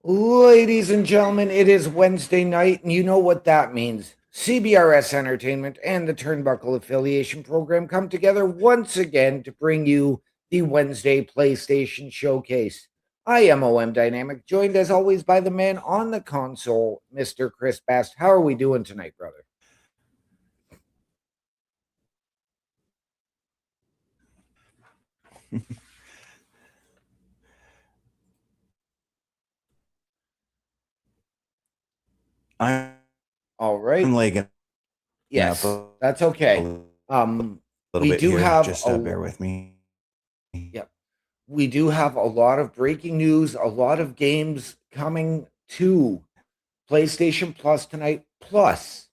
Ladies and gentlemen, it is Wednesday night, and you know what that means. CBRS Entertainment and the Turnbuckle Affiliation Program come together once again to bring you the Wednesday PlayStation Showcase. I am OM Dynamic, joined as always by the man on the console, Mr. Chris Best. How are we doing tonight, brother? I'm All right. lagging up Yes, a that's okay. little Um, we bit do here. have Just bear with me. yeah, we do have a lot of breaking news, a lot of games coming to PlayStation Plus tonight, plus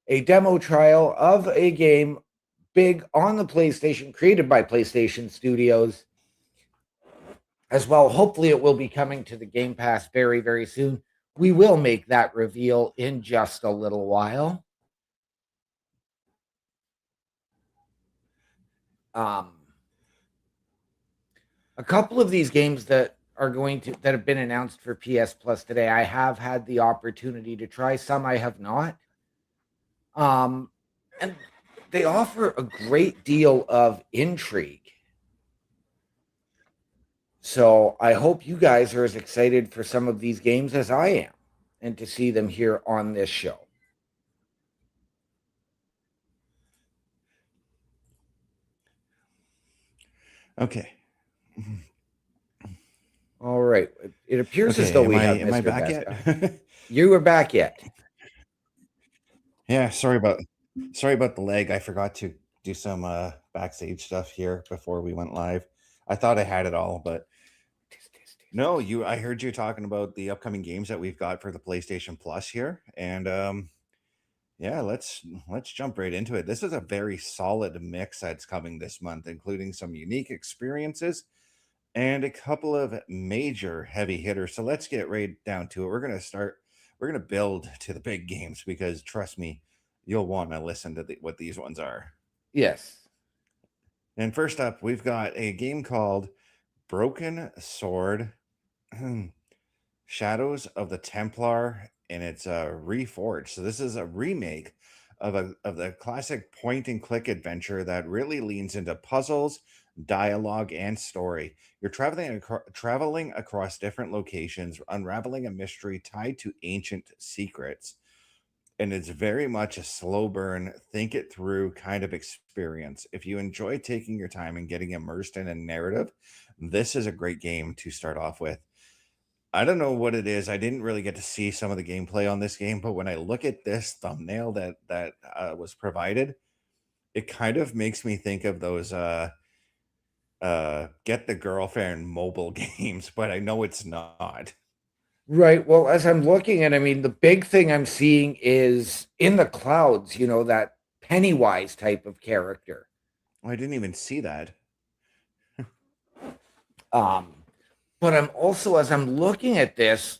a demo trial of a game big on the PlayStation, created by PlayStation Studios as well. Hopefully, it will be coming to the Game Pass very, very soon. We will make that reveal in just a little while. Um, a couple of these games that have been announced for PS Plus today, I have had the opportunity to try. Some I have not. And they offer a great deal of intrigue. So I hope you guys are as excited for some of these games as I am and to see them here on this show. Okay. All right. It appears as Okay. though Am we I have am I Mr. back Best yet? back. You are back yet. Yeah. Sorry about the lag. I forgot to do some backstage stuff here before we went live. I thought I had it all, but no. I heard you talking about the upcoming games that we've got for the PlayStation Plus here, and yeah, let's jump right into it. This is a very solid mix that's coming this month, including some unique experiences and a couple of major heavy hitters. So let's get right down to it. We're going to build to the big games because trust me, you'll want to listen to what these ones are. Yes. And first up, we've got a game called Broken Sword Shadows of the Templar, and it's reforged. So this is a remake of the classic point and click adventure that really leans into puzzles, dialogue, and story. You're traveling across different locations, unraveling a mystery tied to ancient secrets. And it's very much a slow burn, think it through kind of experience. If you enjoy taking your time and getting immersed in a narrative, this is a great game to start off with. I don't know what it is. I didn't really get to see some of the gameplay on this game, but when I look at this thumbnail that was provided, it kind of makes me think of those get the girlfriend mobile games, but I know it's not. Right. Well, as I'm looking at, I mean, the big thing I'm seeing is in the clouds, that Pennywise type of character. I didn't even see that. Um, but I'm also, as I'm looking at this,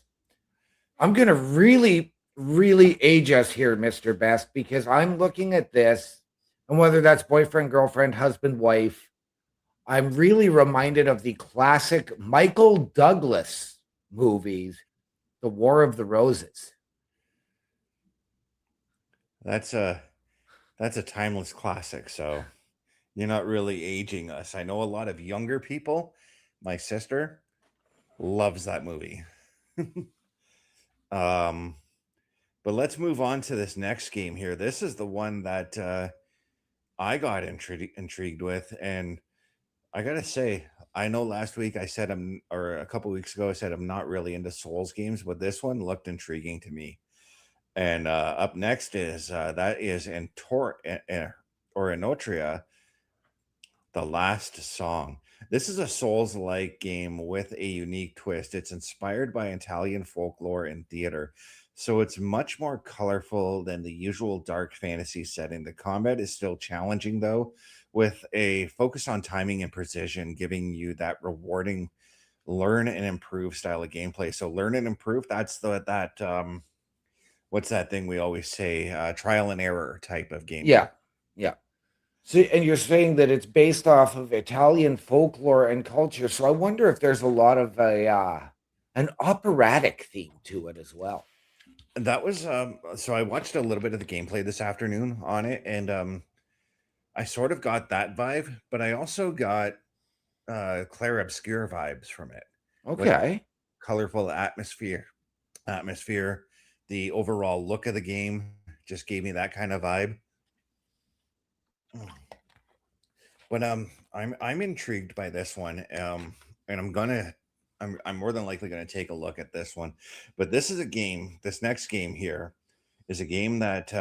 I'm going to really, really age us here, Mr. Best, because I'm looking at this, and whether that's boyfriend, girlfriend, husband, wife, I'm really reminded of the classic Michael Douglas movies, The War of the Roses. That's a timeless classic, so you're not really aging us. I know a lot of younger people. My sister loves that movie. um But let's move on to this next game here. This is the one that I got intrigued with, and I gotta say, I know last week I said or a couple weeks ago I said I'm not really into Souls games, but this one looked intriguing to me. And up next is that is or Enotria, the last song. This is a Souls-like game with a unique twist. It's inspired by Italian folklore and theater, so it's much more colorful than the usual dark fantasy setting. The combat is still challenging, though, with a focus on timing and precision, giving you that rewarding learn and improve style of gameplay. So learn and improve, that's the that what's that thing we always say? Trial and error type of Yeah, gameplay. yeah. So, and you're saying that it's based off of Italian folklore and culture. So I wonder if there's a lot of an operatic theme to it as well. That was so I watched a little bit of the gameplay this afternoon on it, and I sort of got that vibe, but I also got Claire Obscure vibes from it. Like Okay. colorful atmosphere, the overall look of the game just gave me that kind of vibe. But I'm intrigued by this one. And I'm more than likely gonna take a look at this one. But this is a game, this next game here is a game that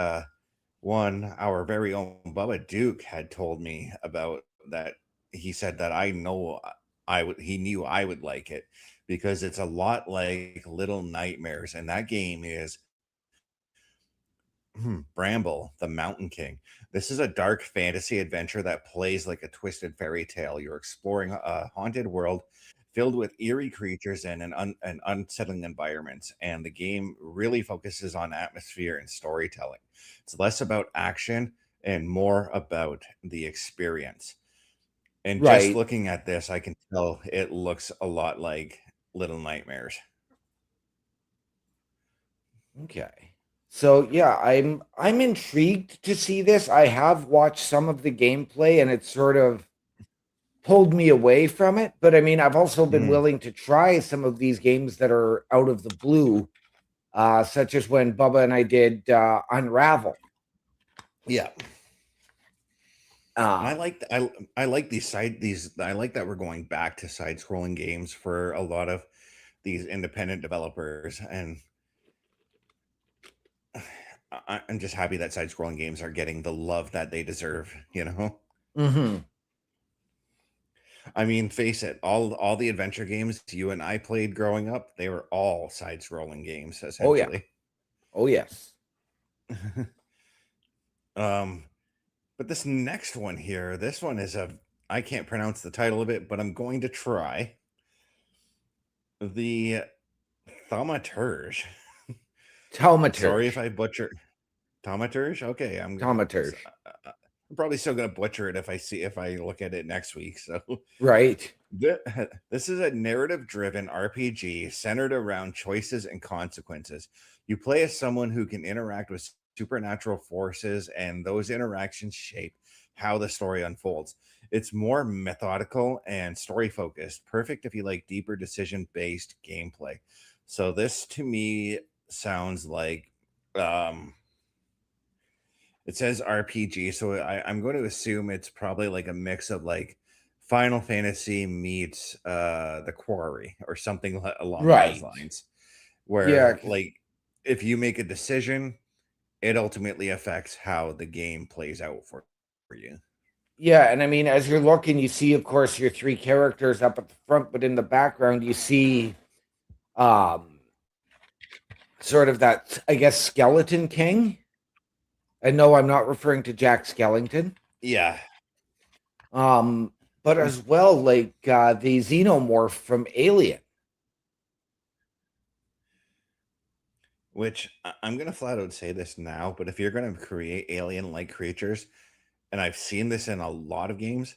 one our very own Bubba Duke had told me about, that he said that I know I would he knew I would like it because it's a lot like Little Nightmares, and that game is Bramble, the Mountain King. This is a dark fantasy adventure that plays like a twisted fairy tale. You're exploring a haunted world filled with eerie creatures and and unsettling environments. And the game really focuses on atmosphere and storytelling. It's less about action and more about the experience. And just Right. looking at this, I can tell it looks a lot like Little Nightmares. Okay. So yeah, I'm intrigued to see this. I have watched some of the gameplay and it sort of pulled me away from it, but I mean, I've also been Mm, willing to try some of these games that are out of the blue, such as when Bubba and I did Unravel. yeah. And Um, I like these I like that we're going back to side scrolling games for a lot of these independent developers, and I'm just happy that side scrolling games are getting the love that they deserve, you know? mhm. I mean, face it, all the adventure games you and I played growing up, they were all side scrolling games Oh yeah. essentially. Oh yes. um but this next one here, this one is a I can't pronounce the title of it, but I'm going to try. The Thaumaturge. Sorry if Taumaturge. I butcher Thaumaturge. Okay, Taumaturge. I'm probably still gonna butcher it if I look at it next week. So Right. this is a narrative-driven RPG centered around choices and consequences. You play as someone who can interact with supernatural forces, and those interactions shape how the story unfolds. It's more methodical and story focused, perfect if you like deeper decision-based gameplay. So this to me sounds like it says RPG, so I'm going to assume it's probably like a mix of like Final Fantasy meets The Quarry or something along those Right. lines, Yeah. where like if you make a decision, it ultimately affects how the game plays out for you. Yeah, and I mean, as you're looking, you see, of course, your three characters up at the front, but in the background, you see um sort of that, I guess, Skeleton King. And no, I'm not referring to Jack Skellington. Yeah, Um, but as well, like the xenomorph from Alien. which I'm going to flat out say this now, but if you're going to create alien like creatures, and I've seen this in a lot of games,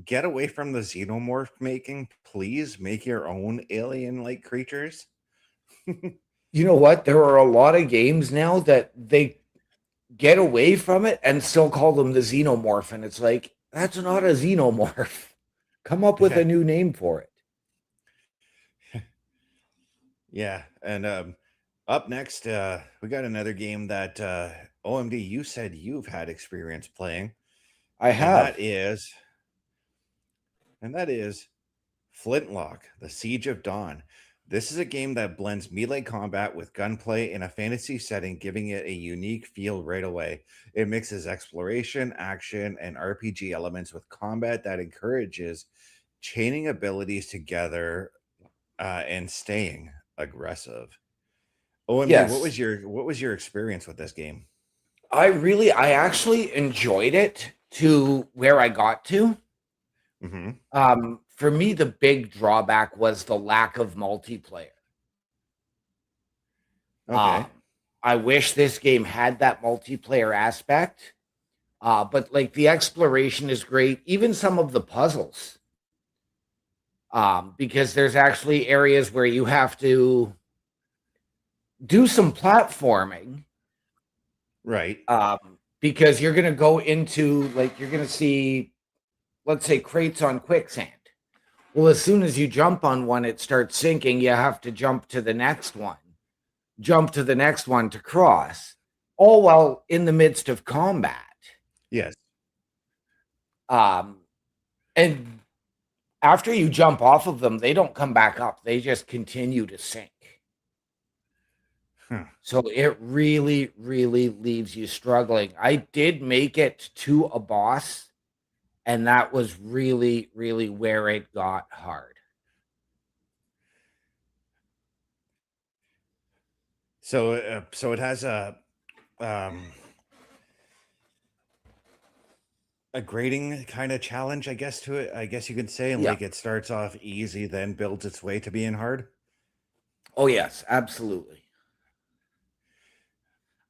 get away from the xenomorph making. Please make your own alien like creatures. You know what? There are a lot of games now that they get away from it and still call them the xenomorph. And it's like, that's not a xenomorph. Come up with Yeah. a new name for it. Yeah. And up next, we got another game that OMD, you said you've had experience playing, I and that have. is and that is Flintlock, The Siege of Dawn. This is a game that blends melee combat with gunplay in a fantasy setting, giving it a unique feel right away. It mixes exploration, action, and RPG elements with combat that encourages chaining abilities together and staying aggressive. OMD, Yes. what was your experience with this game? I actually enjoyed it to where I got to. Hmm. For me, the big drawback was the lack of multiplayer. Okay. Um, I wish this game had that multiplayer aspect. But like the exploration is great. Even some of the puzzles. because there's actually areas where you have to do some platforming. Right. Because you're going to go into, like, you're going to see, let's say, crates on quicksand. Well, as soon as you jump on one, it starts sinking. You have to jump to the next one, to cross, all while in the midst of combat. Yes. And after you jump off of them, they don't come back up. They just continue to sink. So it really, really leaves you struggling. I did make it to a boss, and that was really, really where it got hard. So it has a grading kind of challenge, I guess, to it. I guess you could say, and Yeah. like it starts off easy, then builds its way to being hard. Oh, yes, absolutely.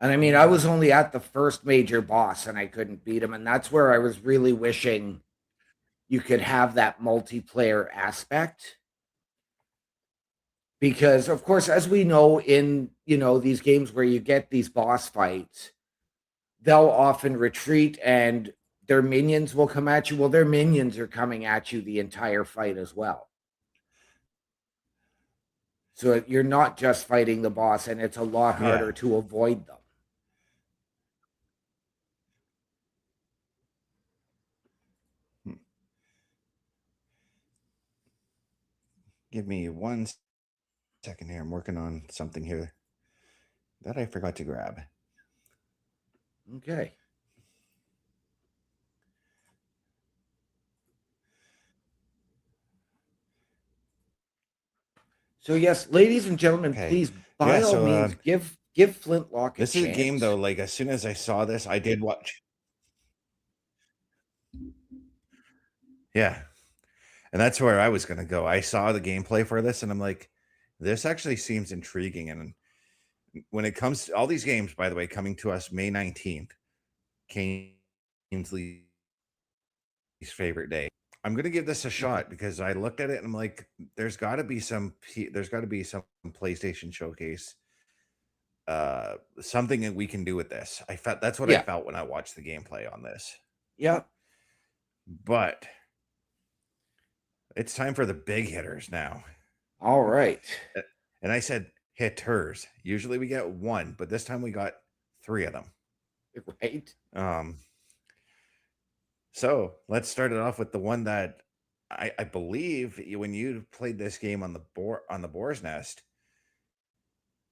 And I mean, I was only at the first major boss and I couldn't beat him. And that's where I was really wishing you could have that multiplayer aspect. Because, of course, as we know in, these games where you get these boss fights, they'll often retreat and their minions will come at you. Well, their minions are coming at you the entire fight as well. So you're not just fighting the boss, and it's a lot harder to avoid them. Give me 1 second here. I'm working on something here that I forgot to grab. Okay. So yes, ladies and gentlemen, please, by all means, give Flintlock a chance. This is a game, though. Like, as soon as I saw this, I did watch. Yeah. And that's where I was going to go. I saw the gameplay for this, and I'm like, this actually seems intriguing. And when it comes to all these games, by the way, coming to us May 19th, Kingsley's favorite day, I'm going to give this a shot because I looked at it and I'm like, there's got to be some PlayStation showcase, something that we can do with this. I felt that's what I felt when I watched the gameplay on this. Yeah. But it's time for the big hitters now. All right. And I said hitters. Usually we get one, but this time we got 3 of them. Right. So let's start it off with the one that I believe when you played this game on the Boar's Nest,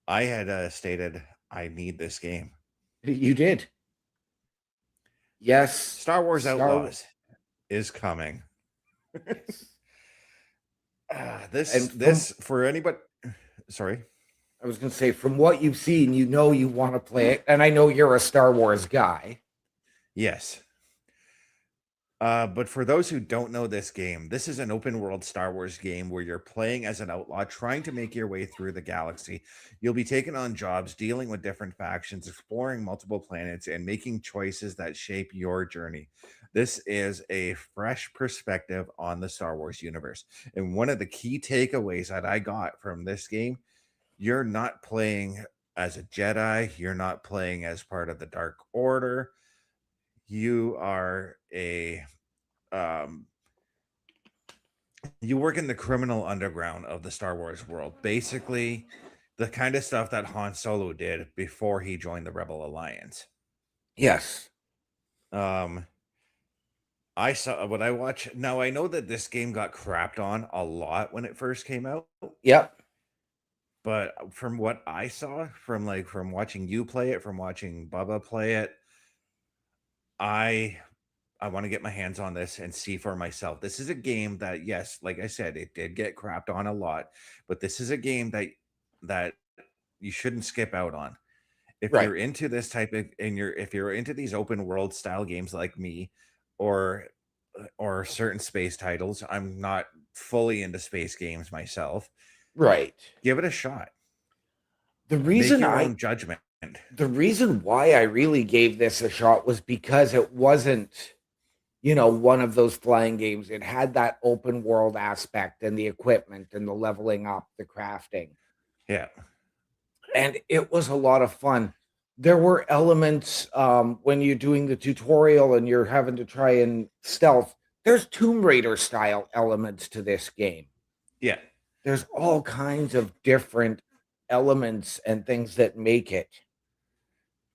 I had stated I need this game. You did. Yes. Star Wars Outlaws is coming. Yes. This for anybody. Sorry. I was going to say, from what you've seen, you want to play it. And I know you're a Star Wars guy. Yes. But for those who don't know this game, this is an open world Star Wars game where you're playing as an outlaw, trying to make your way through the galaxy. You'll be taking on jobs, dealing with different factions, exploring multiple planets, and making choices that shape your journey. This is a fresh perspective on the Star Wars universe. And one of the key takeaways that I got from this game, you're not playing as a Jedi, you're not playing as part of the Dark Order. You are you work in the criminal underground of the Star Wars world. Basically, the kind of stuff that Han Solo did before he joined the Rebel Alliance. Yes. I saw what I watched. Now I know that this game got crapped on a lot when it first came out. Yep. But from what I saw, from watching you play it, from watching Bubba play it, I want to get my hands on this and see for myself. This is a game that, yes, like I said, it did get crapped on a lot, but this is a game that you shouldn't skip out on. If you're into this type of, if you're into these open world style games like me, or certain space titles, I'm not fully into space games myself. Right. Give it a shot. The reason Make your own judgment. The reason why I really gave this a shot was because it wasn't, one of those flying games. It had that open world aspect and the equipment and the leveling up, the crafting. Yeah. And it was a lot of fun. There were elements when you're doing the tutorial and you're having to try and stealth. There's Tomb Raider style elements to this game. Yeah. There's all kinds of different elements and things that make it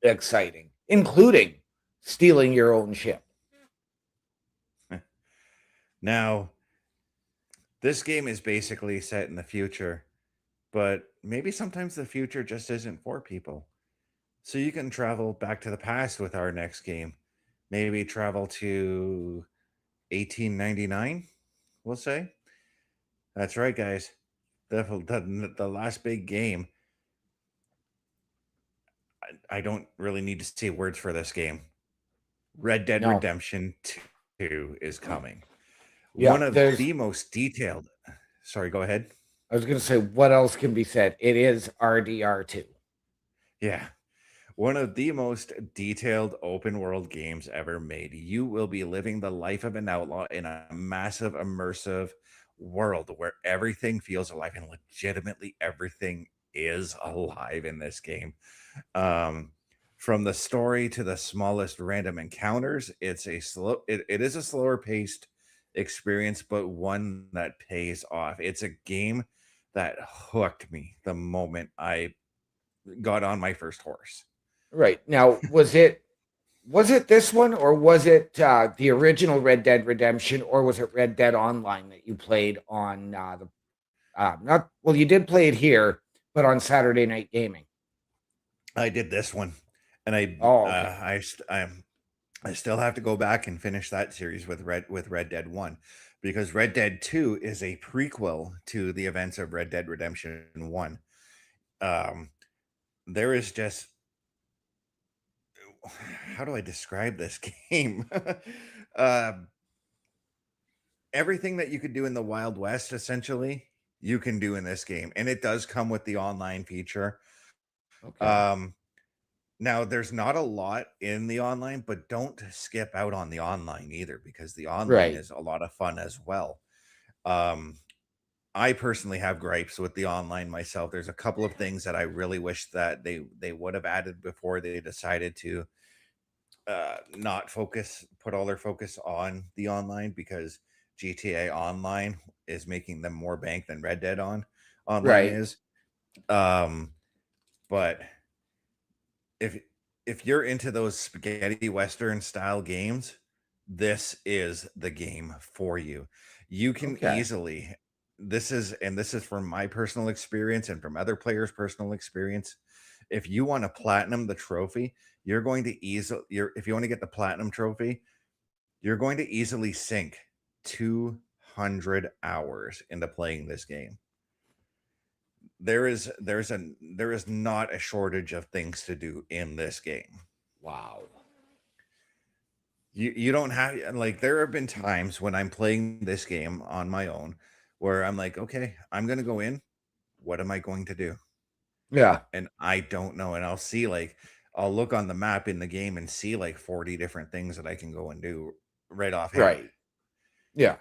exciting, including stealing your own ship. Now, this game is basically set in the future, but maybe sometimes the future just isn't for people. So you can travel back to the past with our next game. Maybe travel to 1899, we'll say. That's right, guys. The last big game. I don't really need to say words for this game. Red Dead No. Redemption 2 is coming. Yeah, One of there's the most detailed. Sorry, go ahead. I was going to say, what else can be said? It is RDR2. Yeah. One of the most detailed open world games ever made. You will be living the life of an outlaw in a massive, immersive world where everything feels alive and legitimately everything is alive in this game. Um, from the story to the smallest random encounters, it is a slower paced experience, but one that pays off. It's a game that hooked me the moment I got on my first horse. Right. Now, was it this one, or was it the original Red Dead Redemption, or was it Red Dead Online that you played on the not well, you did play it here, but on Saturday Night Gaming. I did this one, and Oh, okay. I still have to go back and finish that series with Red Dead 1, because Red Dead 2 is a prequel to the events of Red Dead Redemption 1. There is just, how do I describe this game? Um, Everything that you could do in the Wild West, essentially, you can do in this game, and it does come with the online feature. Okay. Um, Now, there's not a lot in the online, but don't skip out on the online either, because the online Right. is a lot of fun as well. Um, I personally have gripes with the online myself. There's a couple of things that I really wish that they would have added before they decided to not put all their focus on the online, because GTA Online is making them more bank than Red Dead online Right. is. But if you're into those spaghetti western style games, this is the game for you. You can Okay. easily, this is from my personal experience and from other players' personal experience. If you want to platinum the trophy, you're going to easily if you want to get the platinum trophy, you're going to easily sink 200 hours into playing this game. There is not a shortage of things to do in this game. Wow. You don't have, like, there have been times when I'm playing this game on my own where I'm like, okay, I'm gonna go in. What am I going to do? Yeah. And I don't know. And I'll look on the map in the game and see like 40 different things that I can go and do right offhand. Right. Yeah.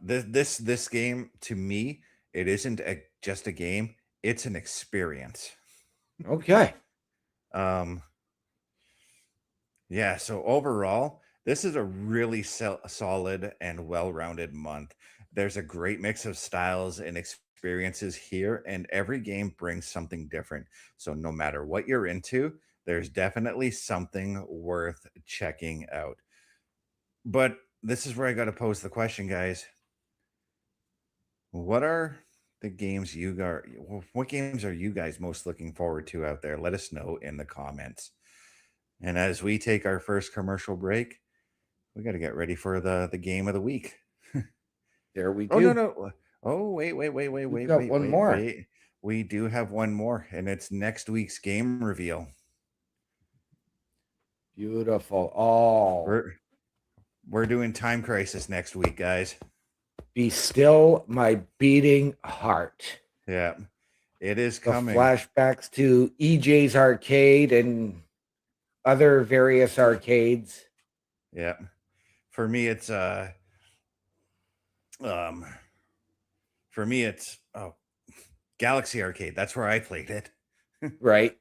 This game, to me, it isn't just a game, it's an experience. Okay. Um, Yeah, so overall, this is a really solid and well-rounded month. There's a great mix of styles and experiences here, and every game brings something different. So no matter what you're into, there's definitely something worth checking out. But this is where I got to pose the question, guys. What are the games you got? What games are you guys most looking forward to out there? Let us know in the comments. And as we take our first commercial break, we got to get ready for the game of the week. There we Oh no, do. no. Oh We've got one more. wait. We do have one more, and it's next week's game reveal. Beautiful. Oh, We're we're doing Time Crisis next week, guys. be still my beating heart. Yeah, it is The coming. flashbacks to EJ's arcade and other various arcades. Yeah. For me, it's um, oh, Galaxy Arcade. That's where I played it. Right.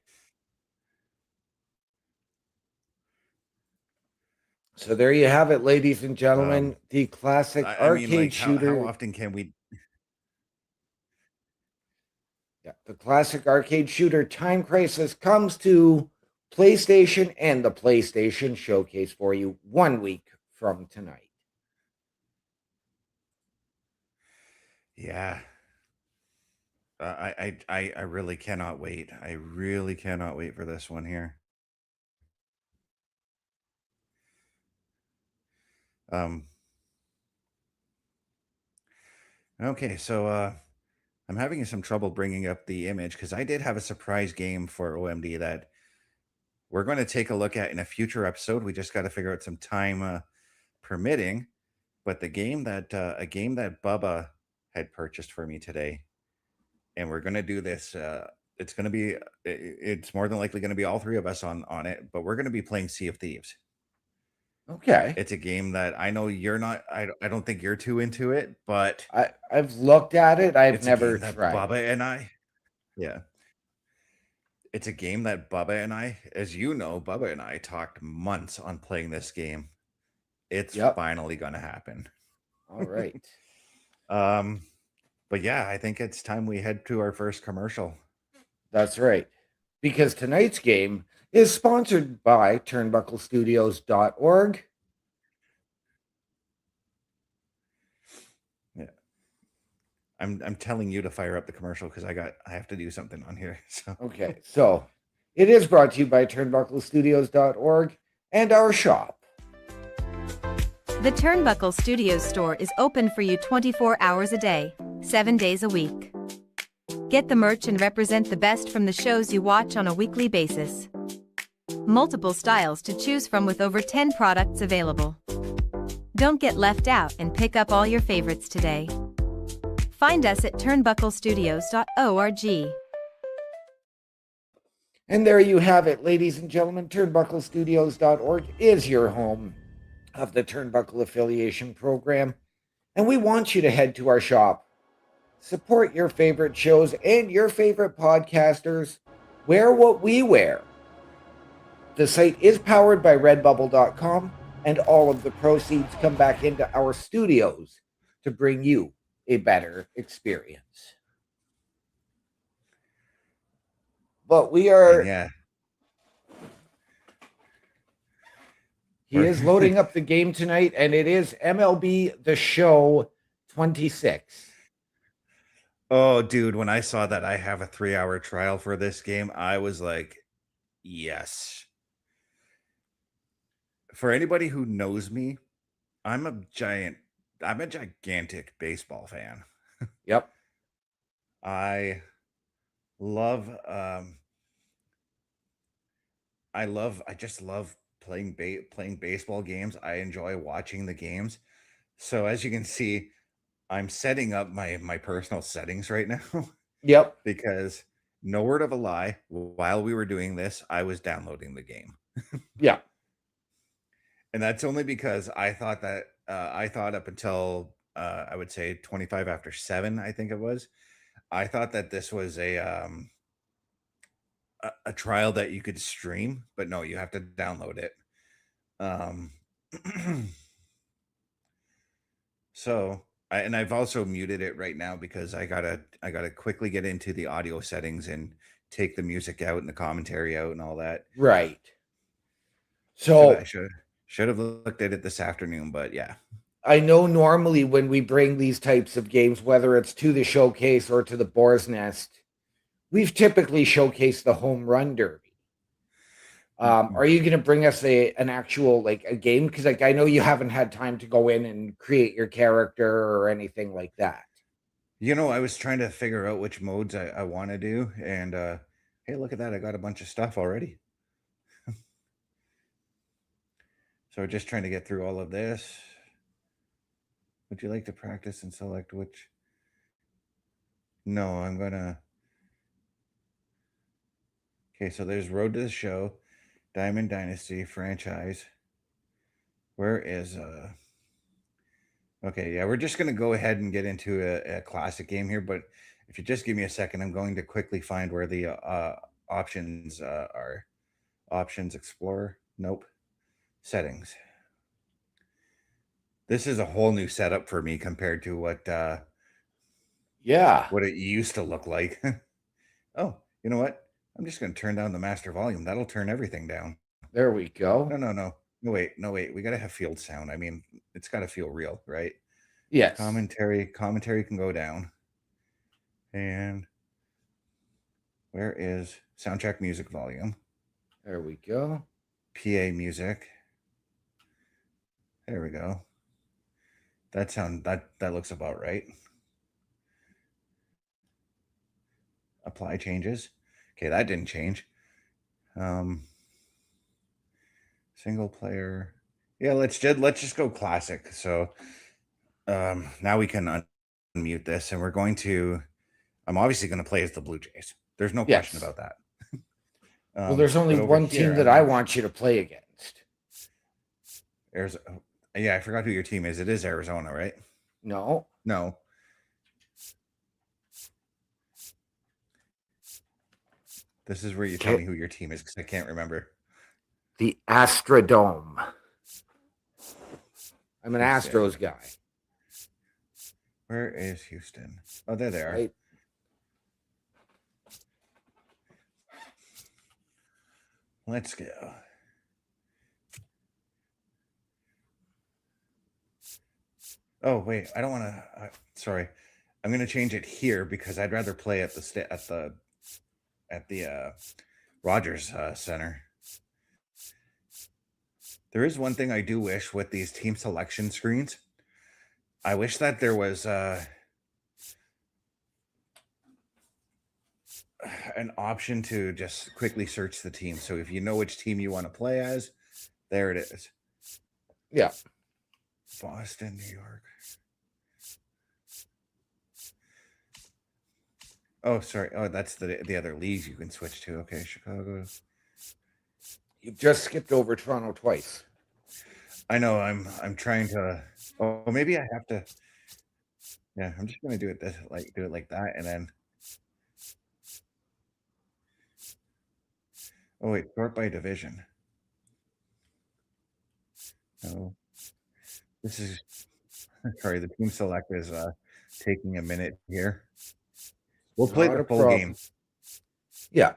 So there you have it, ladies and gentlemen, the classic I mean, arcade like, how shooter. often can we? Yeah, the classic arcade shooter Time Crisis comes to PlayStation and the PlayStation Showcase for you 1 week from tonight. Yeah. I really cannot wait. I really cannot wait for this one here. Um. Okay, so I'm having some trouble bringing up the image because I did have a surprise game for OMD that we're going to take a look at in a future episode. We just got to figure out some time permitting. But the game that a game that Bubba had purchased for me today, and we're going to do this. It's going to be. It's more than likely going to be all three of us on it. But we're going to be playing Sea of Thieves. Okay. It's a game that I know you're not. I don't think you're too into it, but I've looked at it. I've it's a never game that tried it. Bubba and I. Yeah. It's a game that Bubba and I, as you know, Bubba and I talked months on playing this game. It's Yep. finally gonna happen. All right. Um, but yeah, I think it's time we head to our first commercial. That's right. Because tonight's game is sponsored by turnbucklestudios.org. Yeah. I'm telling you to fire up the commercial because I have to do something on here. So Okay, so it is brought to you by turnbucklestudios.org and our shop. The Turnbuckle Studios store is open for you 24 hours a day, 7 days a week. Get the merch and represent the best from the shows you watch on a weekly basis. Multiple styles to choose from with over 10 products available. Don't get left out and pick up all your favorites today. Find us at turnbucklestudios.org. And there you have it, ladies and gentlemen. Turnbucklestudios.org is your home of the Turnbuckle Affiliation Program. And we want you to head to our shop. Support your favorite shows and your favorite podcasters. Wear what we wear. The site is powered by redbubble.com, and all of the proceeds come back into our studios to bring you a better experience. But we are. and yeah, He is loading up the game tonight, and it is MLB The Show 26. Oh, dude, when I saw that I have a 3-hour trial for this game, I was like, yes. For anybody who knows me, I'm a gigantic baseball fan. Yep. I love I just love playing baseball games. I enjoy watching the games. So as you can see, I'm setting up my personal settings right now Yep. because no word of a lie, while we were doing this, I was downloading the game. Yeah. And that's only because I thought that I thought up until I would say 25 after 7, I think it was. I thought that this was a trial that you could stream, but no, you have to download it. Um, so and I've also muted it right now because I gotta quickly get into the audio settings and take the music out and the commentary out and all that. Right. I So should have looked at it this afternoon, but yeah. I know normally when we bring these types of games, whether it's to the showcase or to the Boar's Nest, we've typically showcased the home run derby. Are you going to bring us an actual like a game? Because like I know you haven't had time to go in and create your character or anything like that. You know, I was trying to figure out which modes I want to do, and hey, look at that! I got a bunch of stuff already. So just trying to get through all of this. Would you like to practice and select which? No, I'm gonna. Okay, so there's Road to the Show, Diamond Dynasty franchise. Where is okay, yeah, we're just gonna go ahead and get into a classic game here, but if you just give me a second, I'm going to quickly find where the options are. Options Explorer. Nope. Settings. This is a whole new setup for me compared to what Yeah. what it used to look like. Oh, you know what? I'm just gonna turn down the master volume. That'll turn everything down. There we go. No, no, no. No, wait, no, wait. We gotta have field sound. I mean, it's gotta feel real, right? Yes. Commentary can go down. And where is soundtrack music volume? There we go. PA music. There we go. That looks about right. Apply changes. Okay, that didn't change. Single player. Yeah, let's just go classic. So now we can unmute this, and we're going to. I'm obviously going to play as the Blue Jays. There's no question Yes. about that. Well, there's only but over one here, team that I want you to play against. Arizona. Yeah, I forgot who your team is. It is Arizona, right? No. No. This is where you tell me who your team is because I can't remember. The Astrodome. I'm an Astros guy. Where is Houston? Oh, there they are. Right. Let's go. Oh wait, I don't want to. Sorry, I'm going to change it here because I'd rather play at the Rogers Center. There is one thing I do wish with these team selection screens. I wish that there was an option to just quickly search the team. So if you know which team you want to play as, there it is. Yeah. Boston, New York. Oh, sorry. Oh, that's the other leagues you can switch to. Okay, Chicago. You've just skipped over Toronto twice. I know. I'm trying to. Oh, maybe I have to. Yeah, I'm just gonna do it like that, and then. Oh wait, sort by division. No, this is. Sorry, the team select is taking a minute here. We'll play the full game. Yeah.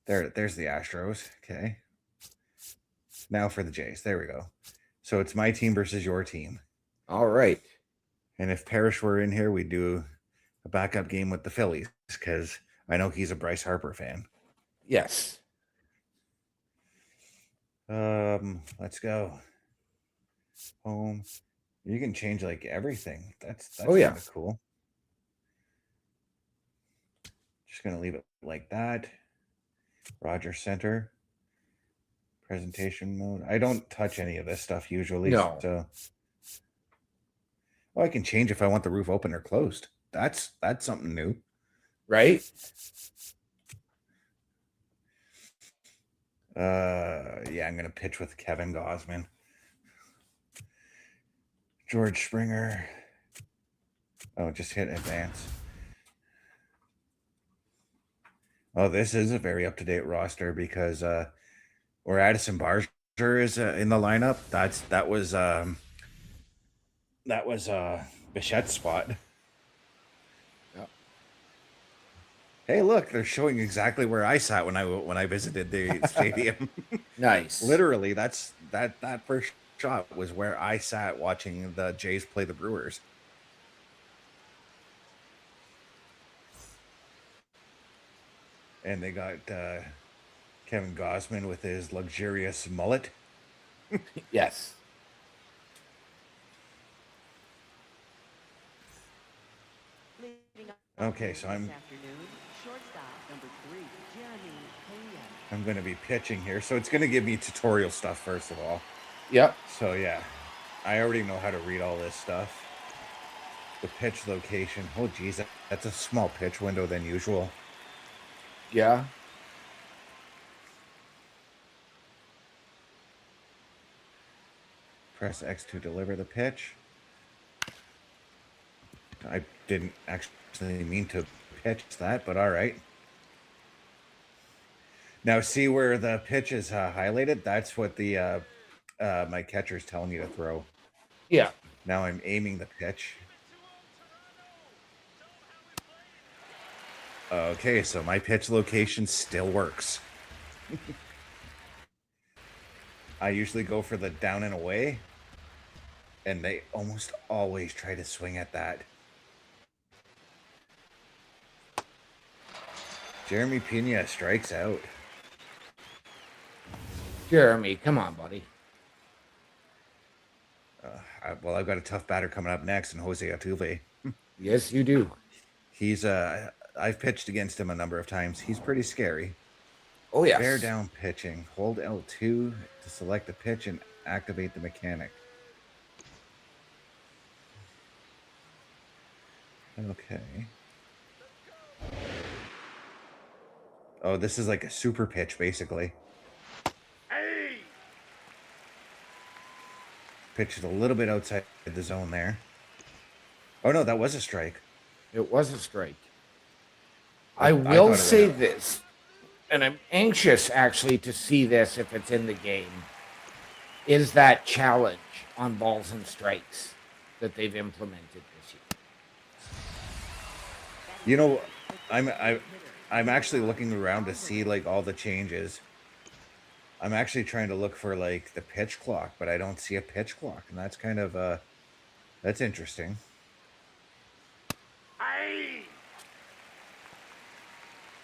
There's the Astros. Okay. Now for the Jays. There we go. So it's my team versus your team. All right. And if Parrish were in here, we'd do a backup game with the Phillies because I know he's a Bryce Harper fan. Yes. Let's go. Home. You can change like everything. That's kind of cool. Just gonna leave it like that. Roger Center. Presentation mode. I don't touch any of this stuff usually. No. So I can change if I want the roof open or closed. That's something new. Right? Yeah, I'm gonna pitch with Kevin Gausman. George Springer. Oh, just hit advance. Oh, this is a very up-to-date roster because where Addison Barger is in the lineup, that was Bichette's spot. Yep. Hey, look, they're showing exactly where I sat when I visited the stadium. Nice. Literally, that first shot was where I sat watching the Jays play the Brewers. And they got Kevin Gausman with his luxurious mullet. Yes. Okay, so I'm going to be pitching here. So it's going to give me tutorial stuff first of all. Yep. So yeah, I already know how to read all this stuff. The pitch location. Oh geez, that's a small pitch window than usual. Yeah. Press X to deliver the pitch. I didn't actually mean to pitch that, but all right. Now see where the pitch is highlighted? That's what the my catcher's telling me to throw. Yeah. Now I'm aiming the pitch. Okay, so my pitch location still works. I usually go for the down and away, and they almost always try to swing at that. Jeremy Pena strikes out. Jeremy, come on, buddy. Well, I've got a tough batter coming up next in Jose Altuve. Yes, you do. He's I've pitched against him a number of times. He's pretty scary. Oh, yes. Bear down pitching. Hold L2 to select the pitch and activate the mechanic. Okay. Oh, this is like a super pitch, basically. Hey! Pitched a little bit outside the zone there. Oh, no, that was a strike. It was a strike. I I will thought it say was- this, and I'm anxious actually to see this if it's in the game, is that challenge on balls and strikes that they've implemented this year. You know, I'm actually looking around to see like all the changes. I'm actually trying to look for like the pitch clock, but I don't see a pitch clock, and that's kind of that's interesting. Hey!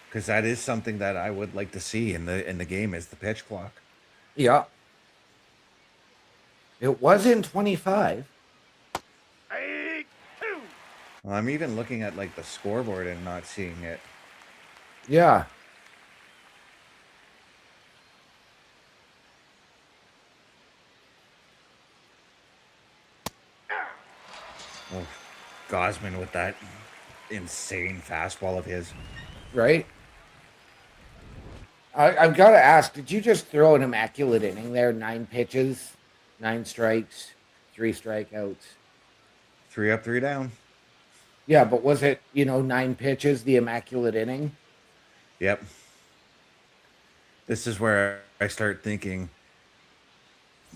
Because that is something that I would like to see in the game is the pitch clock. Yeah. It was in 25. Hey! Two! Well, I'm even looking at like the scoreboard and not seeing it. Yeah. Oh, Gosman with that insane fastball of his. Right? I've got to ask, did you just throw an immaculate inning there? 9 pitches, 9 strikes, 3 strikeouts. 3 up, 3 down. Yeah, but was it, 9 pitches, the immaculate inning? Yep. This is where I start thinking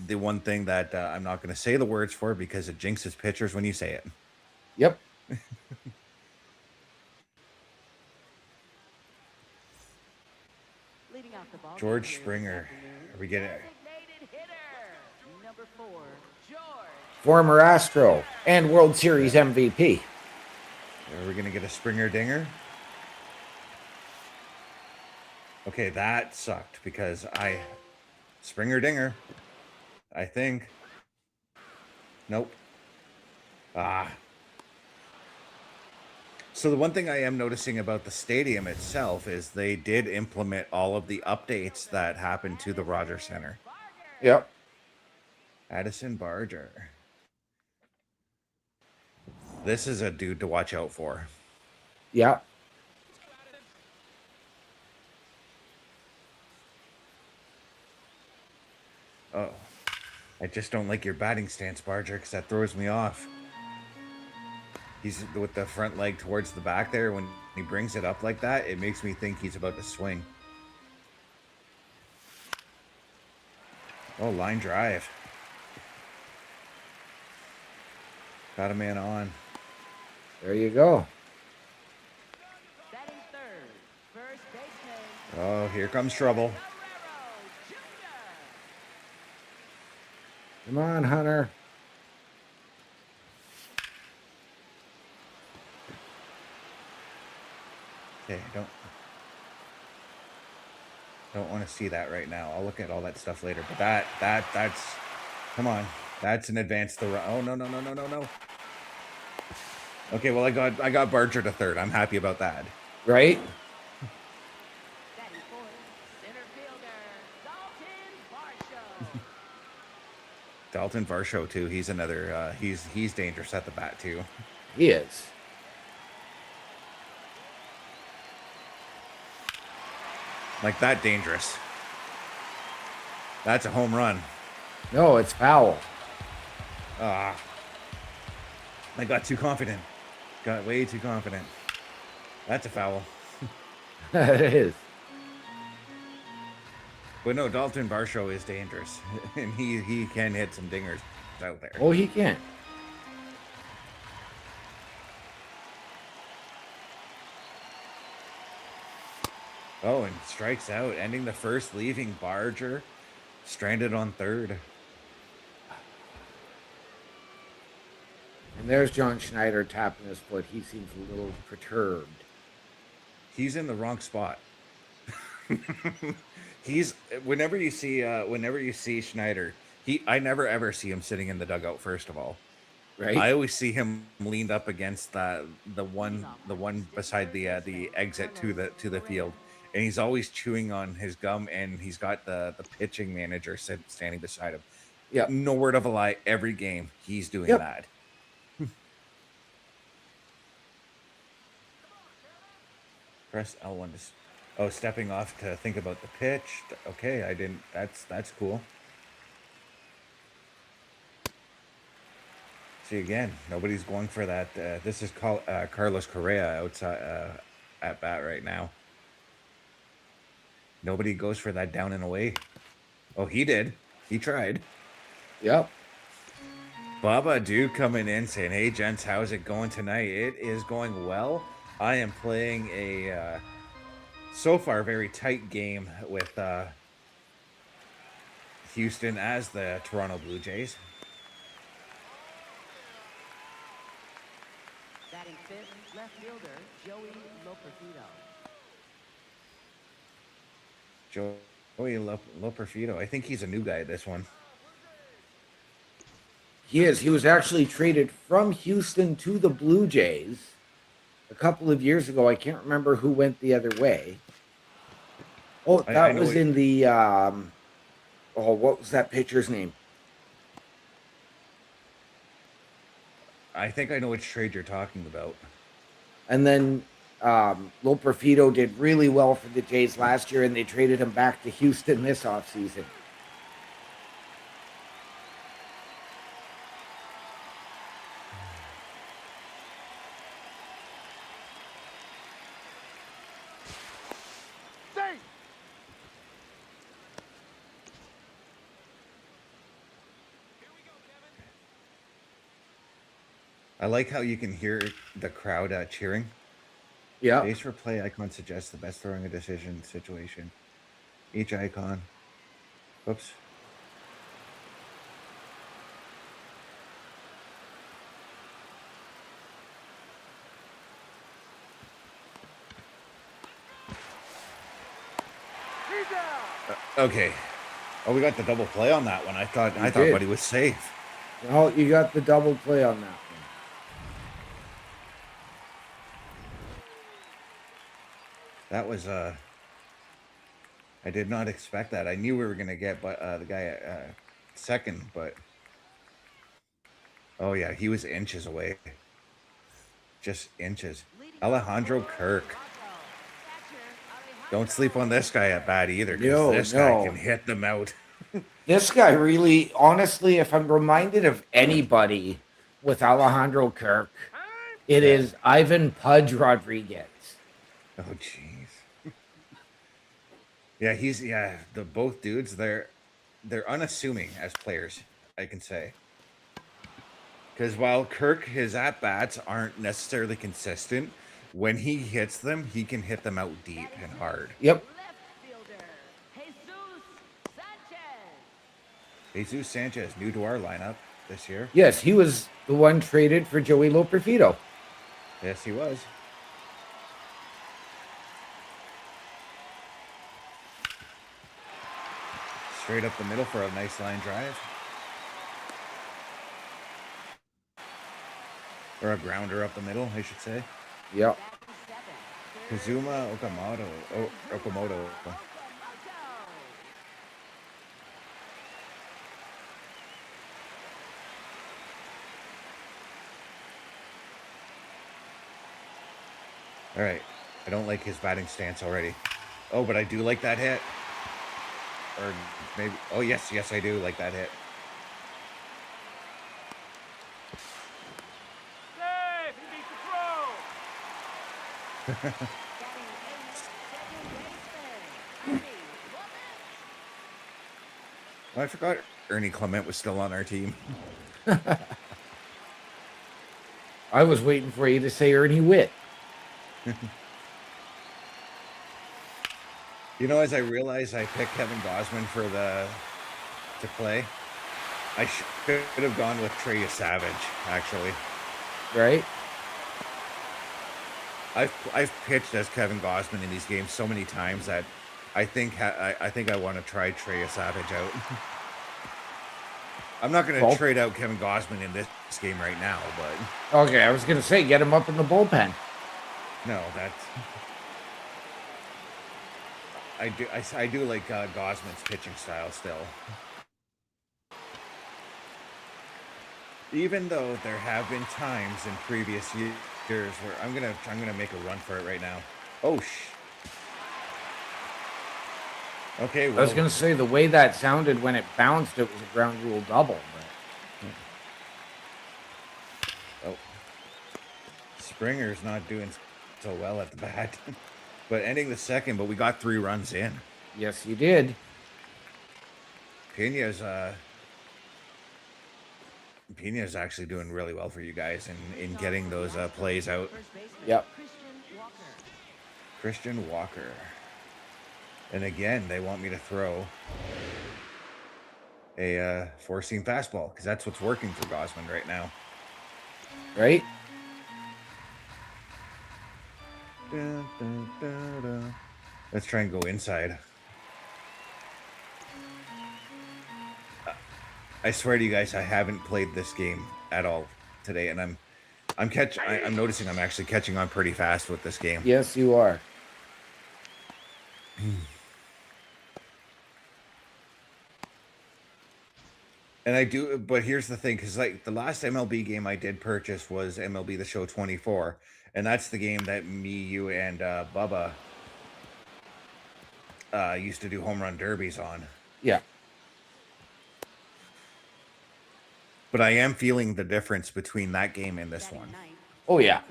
the one thing that I'm not going to say the words for because it jinxes pitchers when you say it. Yep. George Springer. Are we getting it? Number 4, George. Former Astro and World Series MVP. Are we going to get a Springer dinger? Okay, that sucked because Springer dinger, I think. Nope. So the one thing I am noticing about the stadium itself is they did implement all of the updates that happened to the Rogers Center. Yep. Addison Barger. This is a dude to watch out for. Yeah. Oh, I just don't like your batting stance, Barger, because that throws me off. He's with the front leg towards the back there. When he brings it up like that, it makes me think he's about to swing. Oh, line drive. Got a man on. There you go. Batting third, first baseman. Oh, here comes trouble. Come on, Hunter. Okay, don't want to see that right now. I'll look at all that stuff later. But that's come on. That's an advance to run. Oh no. Okay, well I got Barger to third. I'm happy about that. Right? Batting fourth, center fielder, Dalton Varsho. Dalton Varsho too. He's another. He's dangerous at the bat too. He is. Like that dangerous. That's a home run. No, it's foul. Ah, I got too confident. Got way too confident. That's a foul. It is. But no, Dalton Varsho is dangerous, and he can hit some dingers out there. Oh, he can. Oh, and strikes out, ending the first, leaving Barger stranded on third. And there's John Schneider tapping his foot. He seems a little perturbed. He's in the wrong spot. He's whenever you see Schneider, I never ever see him sitting in the dugout. First of all, Right? I always see him leaned up against the one beside the exit to the field, and he's always chewing on his gum, and he's got the pitching manager standing beside him. Yep. No word of a lie. Every game he's doing Yep. that. Press L1 to. Oh, stepping off to think about the pitch. Okay, I didn't. That's cool. See again, nobody's going for that. This is Carlos Correa outside at bat right now. Nobody goes for that down and away. Oh, he did. He tried. Yep. Baba Dude coming in saying, "Hey gents, how's it going tonight? It is going well. I am playing a so far very tight game with Houston as the Toronto Blue Jays." Batting fifth, left fielder, Joey Loperfido. Joey Loperfido. I think he's a new guy. This one. He is. He was actually traded from Houston to the Blue Jays a couple of years ago. I can't remember who went the other way. Oh, I that know was in the what was that pitcher's name? I think I know which trade you're talking about. And then Loperfido did really well for the Jays last year, and they traded him back to Houston this offseason. I like how you can hear the crowd cheering. Yeah. Base for play icon suggests the best throwing a decision situation. Each icon. Oops. Okay. Oh, we got the double play on that one. I thought did. Buddy was safe. Well, you got the double play on that one. That was I did not expect that. I knew we were gonna get the guy at second, but oh yeah, he was inches away. Just inches. Alejandro Kirk. Don't sleep on this guy at bat either, because this guy can hit them out. This guy really, honestly, if I'm reminded of anybody with Alejandro Kirk, it is Ivan Pudge Rodriguez. Oh jeez. Yeah, the both dudes, they're unassuming as players, I can say. Because while Kirk, his at-bats aren't necessarily consistent, when he hits them, he can hit them out deep and hard. Yep. Left fielder, Jesus Sanchez, new to our lineup this year. Yes, he was the one traded for Joey Loperfido. Yes, he was. Straight up the middle for a nice line drive. Or a grounder up the middle, I should say. Yep. Kazuma Okamoto. All right. I don't like his batting stance already. Oh, but I do like that hit. Or maybe... Oh, yes, I do like that hit. Batting eighth, second baseman, I forgot Ernie Clement was still on our team. I was waiting for you to say Ernie Witt. You know, as I realized I picked Kevin Gosman to play, I should have gone with Trey Savage, actually. Right? I've pitched as Kevin Gosman in these games so many times that I think I want to try Trey Savage out. I'm not going to trade out Kevin Gosman in this game right now, but Okay, I was going to say, get him up in the bullpen. no, that's I do like Gosman's pitching style still. Even though there have been times in previous years where I'm gonna make a run for it right now. Oh Okay, well, I was going to say, the way that sounded when it bounced, it was a ground rule double. But... oh, Springer's not doing so well at the bat, but ending the second. But we got 3 runs in. Yes, you did. Pena's actually doing really well for you guys in getting those plays out. first baseman, Yep. Christian Walker. And again, they want me to throw a 4-seam fastball because that's what's working for Gosman right now. Right? Dun, dun, dun, dun. Let's try and go inside. I swear to you guys, I haven't played this game at all today, and I'm noticing I'm actually catching on pretty fast with this game. Yes, you are. And I do, but here's the thing, because like the last MLB game I did purchase was MLB The Show 24, and that's the game that me, you, and Bubba used to do home run derbies on. Yeah. But I am feeling the difference between that game and this one. Oh, yeah.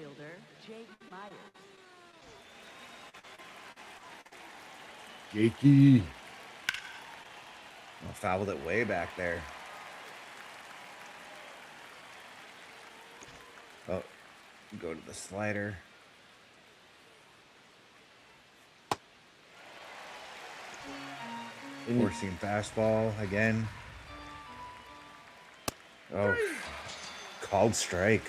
Jakey. I fouled it way back there. Oh, go to the slider. Four-seam fastball again. Oh, called strike.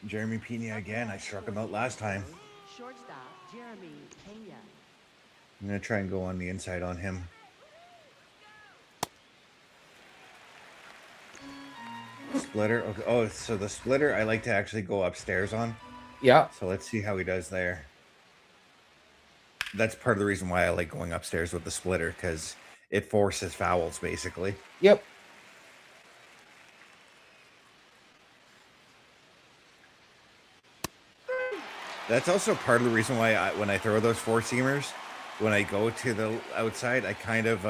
Jeremy Pena again. I struck him out last time. Shortstop Jeremy Pena. I'm going to try and go on the inside on him. Splitter. Okay. Oh, so the splitter I like to actually go upstairs on. Yeah. So let's see how he does there. That's part of the reason why I like going upstairs with the splitter, because it forces fouls, basically. Yep. That's also part of the reason why when I throw those four-seamers, when I go to the outside, I kind of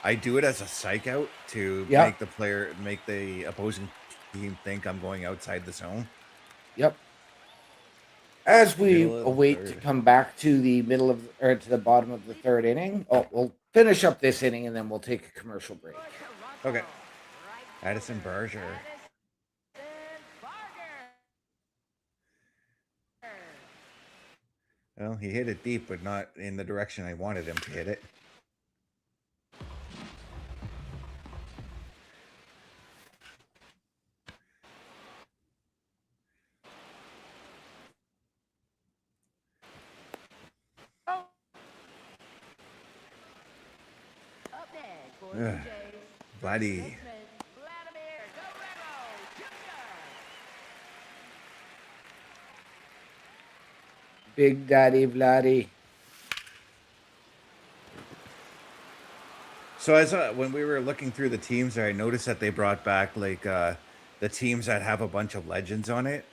I do it as a psych out to make the opposing team think I'm going outside the zone. Yep. As we await to come back to the middle of or to the bottom of the third inning, we'll finish up this inning and then we'll take a commercial break. Okay. Addison Berger. Well, he hit it deep, but not in the direction I wanted him to hit it. Vladdy. Big Daddy Vladdy. So as when we were looking through the teams there, I noticed that they brought back like the teams that have a bunch of legends on it.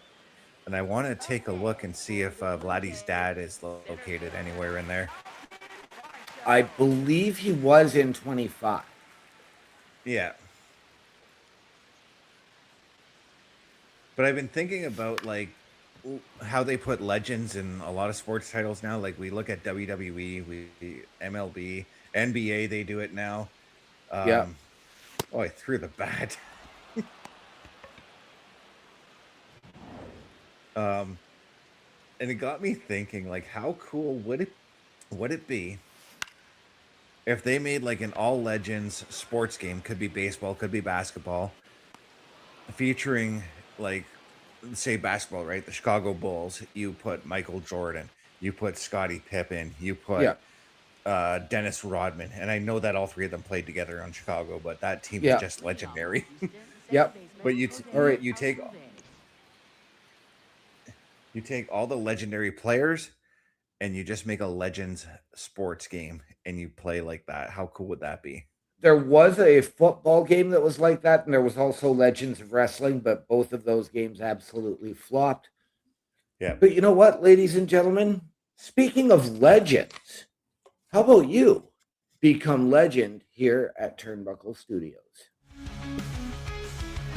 And I want to take a look and see if Vladdy's dad is located anywhere in there. I believe he was in 25. Yeah. But I've been thinking about like how they put legends in a lot of sports titles now. Like we look at WWE, MLB, NBA, they do it now. Yeah. Oh, I threw the bat. And it got me thinking, like, how cool would it be if they made like an all legends sports game? Could be baseball, could be basketball, featuring like, say basketball, right? The Chicago Bulls. You put Michael Jordan, you put Scottie Pippen, you put Yeah. Dennis Rodman, and I know that all three of them played together on Chicago, but that team is Yeah. just legendary. Yep. But All right. you take all the legendary players and you just make a legends sports game and you play like that. How cool would that be? There was a football game that was like that, and there was also Legends of Wrestling, but both of those games absolutely flopped. Yeah. But you know what, ladies and gentlemen? Speaking of legends, how about you become legend here at Turnbuckle Studios?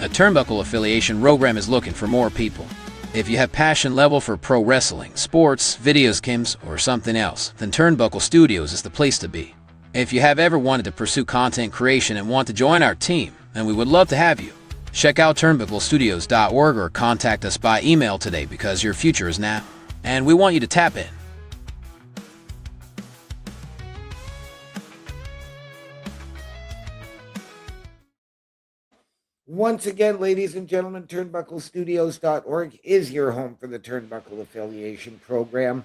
A Turnbuckle affiliation program is looking for more people. If you have passion level for pro wrestling, sports, video games, or something else, then Turnbuckle Studios is the place to be. If you have ever wanted to pursue content creation and want to join our team, then we would love to have you. Check out turnbucklestudios.org or contact us by email today because your future is now, and we want you to tap in. Once again, ladies and gentlemen, turnbucklestudios.org is your home for the Turnbuckle Affiliation Program.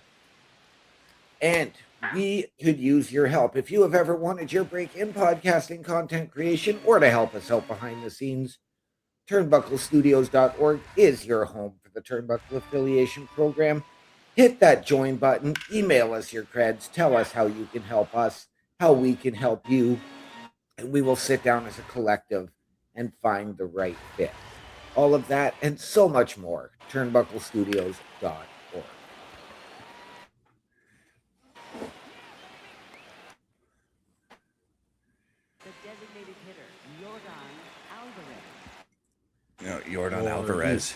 And we could use your help. If you have ever wanted your break in podcasting content creation or to help us out behind the scenes, turnbucklestudios.org is your home for the Turnbuckle Affiliation Program. Hit that join button, email us your creds, tell us how you can help us, how we can help you, and we will sit down as a collective and find the right fit. All of that and so much more, turnbucklestudios.org. The designated hitter, Jordan Alvarez. You know, Jordan Alvarez.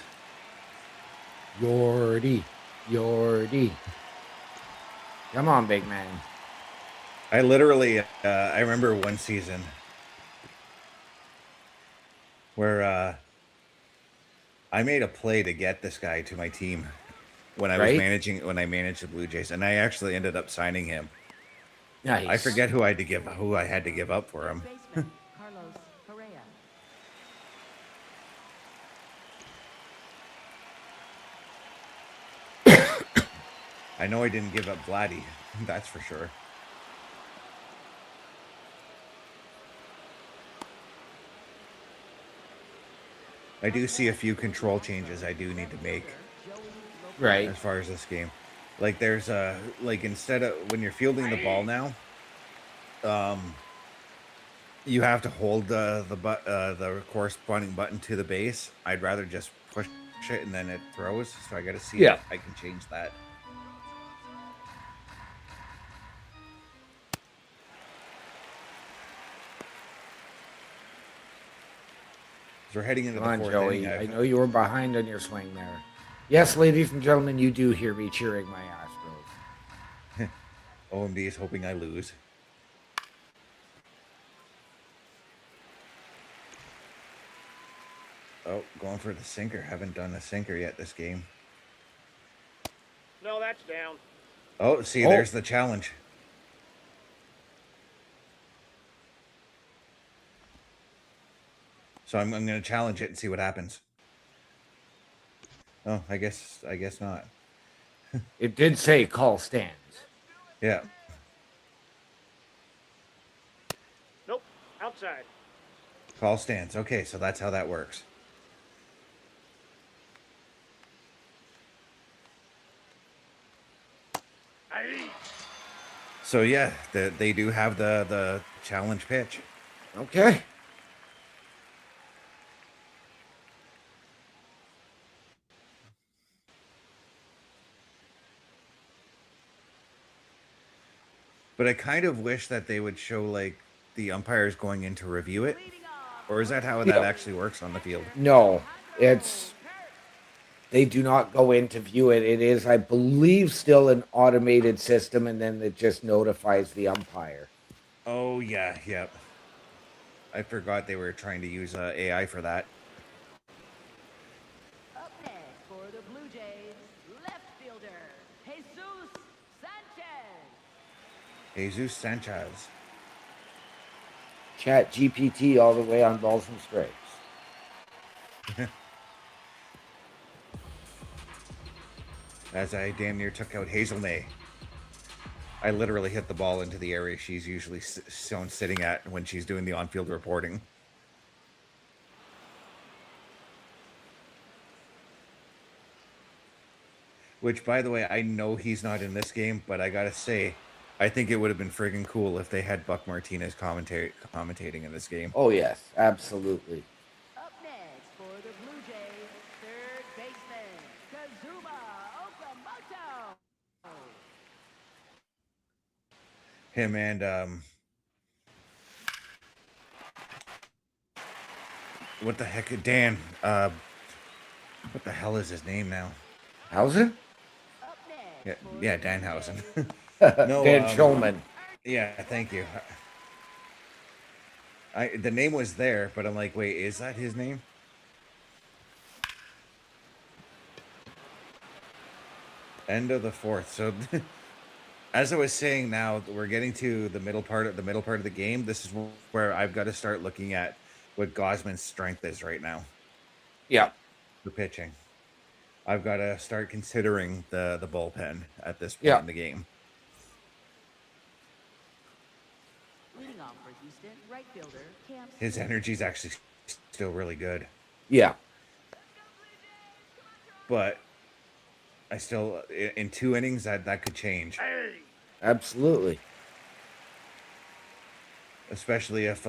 Yordy. Come on, big man. I literally, I remember one season where I made a play to get this guy to my team when I was when I managed the Blue Jays, and I actually ended up signing him. Nice. I forget who I had to give up for him. Baseman, Carlos Correa. I know I didn't give up Vladdy, that's for sure. I do see a few control changes I do need to make Right. as far as this game. Like there's a like instead of when you're fielding the ball now, you have to hold the corresponding button to the base. I'd rather just push it and then it throws. So I got to see if I can change that. So we're heading into Come on, the fourth Joey. inning. I know you were behind on your swing there. Yes, ladies and gentlemen, you do hear me cheering my Astros. OMD is hoping I lose. Oh, going for the sinker. Haven't done a sinker yet this game. No, that's down. Oh, see, there's the challenge. So I'm going to challenge it and see what happens. Oh, I guess not. It did say call stands. Yeah. Nope, outside. Call stands. Okay, so that's how that works. So yeah, they do have the challenge pitch. Okay. But I kind of wish that they would show like the umpires going in to review it. Or is that how that actually works on the field? No, it's They do not go in to view it. It is, I believe, still an automated system, and then it just notifies the umpire. Oh yeah, yep. I forgot they were trying to use AI for that. Up next for the Blue Jays, left fielder, Jesus Sanchez. Jesus Sanchez. Chat GPT all the way on balls and strikes. As I damn near took out Hazel May. I literally hit the ball into the area she's usually shown sitting at when she's doing the on-field reporting. Which, by the way, I know he's not in this game, but I gotta say, I think it would have been friggin' cool if they had Buck Martinez commentating in this game. Oh, yes, absolutely. Up next for the Blue Jays, third baseman, Kazuma Okamoto. Him and what the heck, Dan? What the hell is his name now? Hausen? Up next Yeah, for yeah, the Dan Blue Hausen. Jays, No, Dan Schulman. Yeah, thank you. The name was there, but I'm like, wait, is that his name? End of the fourth. So, as I was saying, now we're getting to the middle part of the game. This is where I've got to start looking at what Gosman's strength is right now Yeah. for pitching. I've got to start considering the bullpen at this point Yeah. in the game. leading off for Houston, right fielder, Cam His Smith. energy's actually still really good, Yeah. but I still in 2 innings that could change, Absolutely. especially if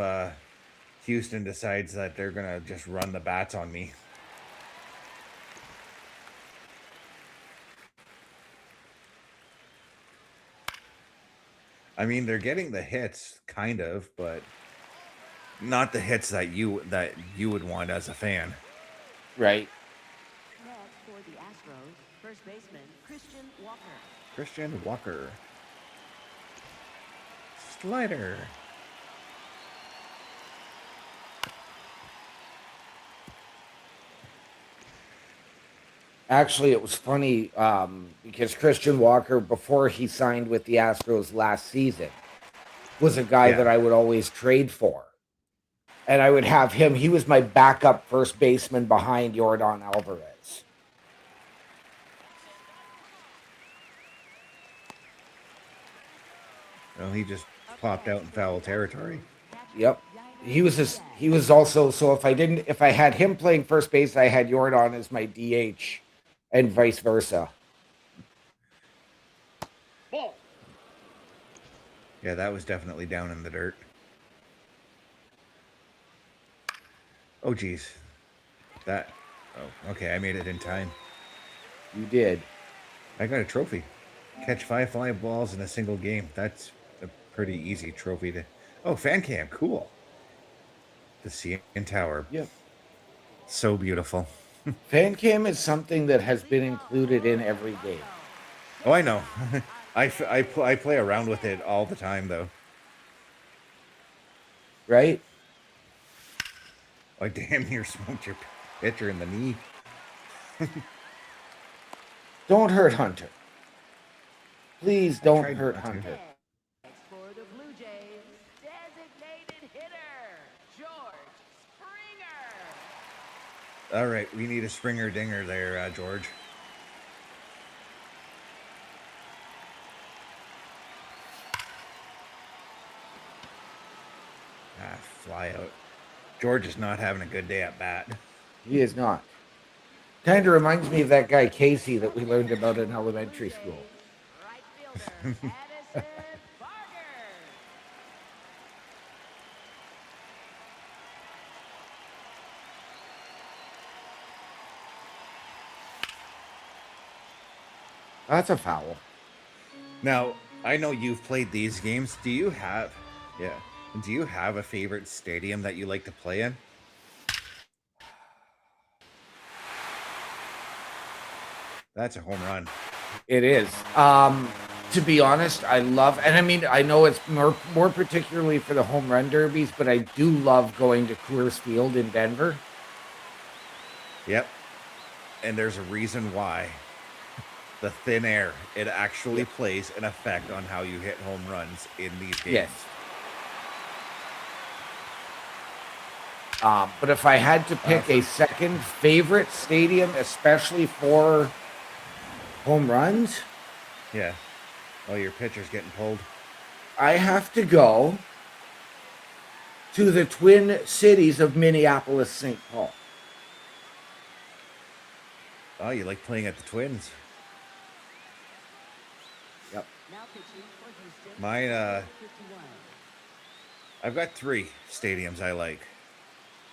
Houston decides that they're gonna just run the bats on me. I mean, they're getting the hits, kind of, but not the hits that you would want as a fan. Right. Next for the Astros, first baseman, Christian Walker. Christian Walker. Slider. Actually, it was funny because Christian Walker, before he signed with the Astros last season, was a guy Yeah. that I would always trade for. And I would have him. He was my backup first baseman behind Yordan Alvarez. Well, he just popped out in foul territory. Yep. He was also, so if I had him playing first base, I had Yordan as my DH and vice versa. Ball. Yeah, that was definitely down in the dirt. Oh, geez. That. Oh, okay. I made it in time. You did. I got a trophy. Catch 5 fly balls in a single game. That's a pretty easy trophy to. Oh, fan cam. Cool. The CN Tower. Yep. So beautiful. Fan cam is something that has been included in every game. Oh, I know. I play around with it all the time, though. Right? I damn near smoked your pitcher in the knee. Don't hurt Hunter. Please don't tried hurt not to. Hunter. Next for the Blue Jays, designated hitter, George Springer. All right, we need a Springer dinger there, George. Ah, fly out. George is not having a good day at bat. He is not. Kind of reminds me of that guy Casey that we learned about in elementary school. Right fielder, Addison Barger. That's a foul. Now, I know you've played these games. Do you have a favorite stadium that you like to play in? That's a home run. It is. To be honest, I love, and I mean, I know it's more particularly for the home run derbies, but I do love going to Coors Field in Denver. Yep. And there's a reason why. The thin air, it actually plays an effect on how you hit home runs in these games. Yes. But if I had to pick a second favorite stadium, especially for home runs, Yeah. Oh, your pitcher's getting pulled. I have to go to the Twin Cities of Minneapolis, St. Paul. Oh, you like playing at the Twins. Yep. Now pitching for Houston. Mine, 51. I've got 3 stadiums I like.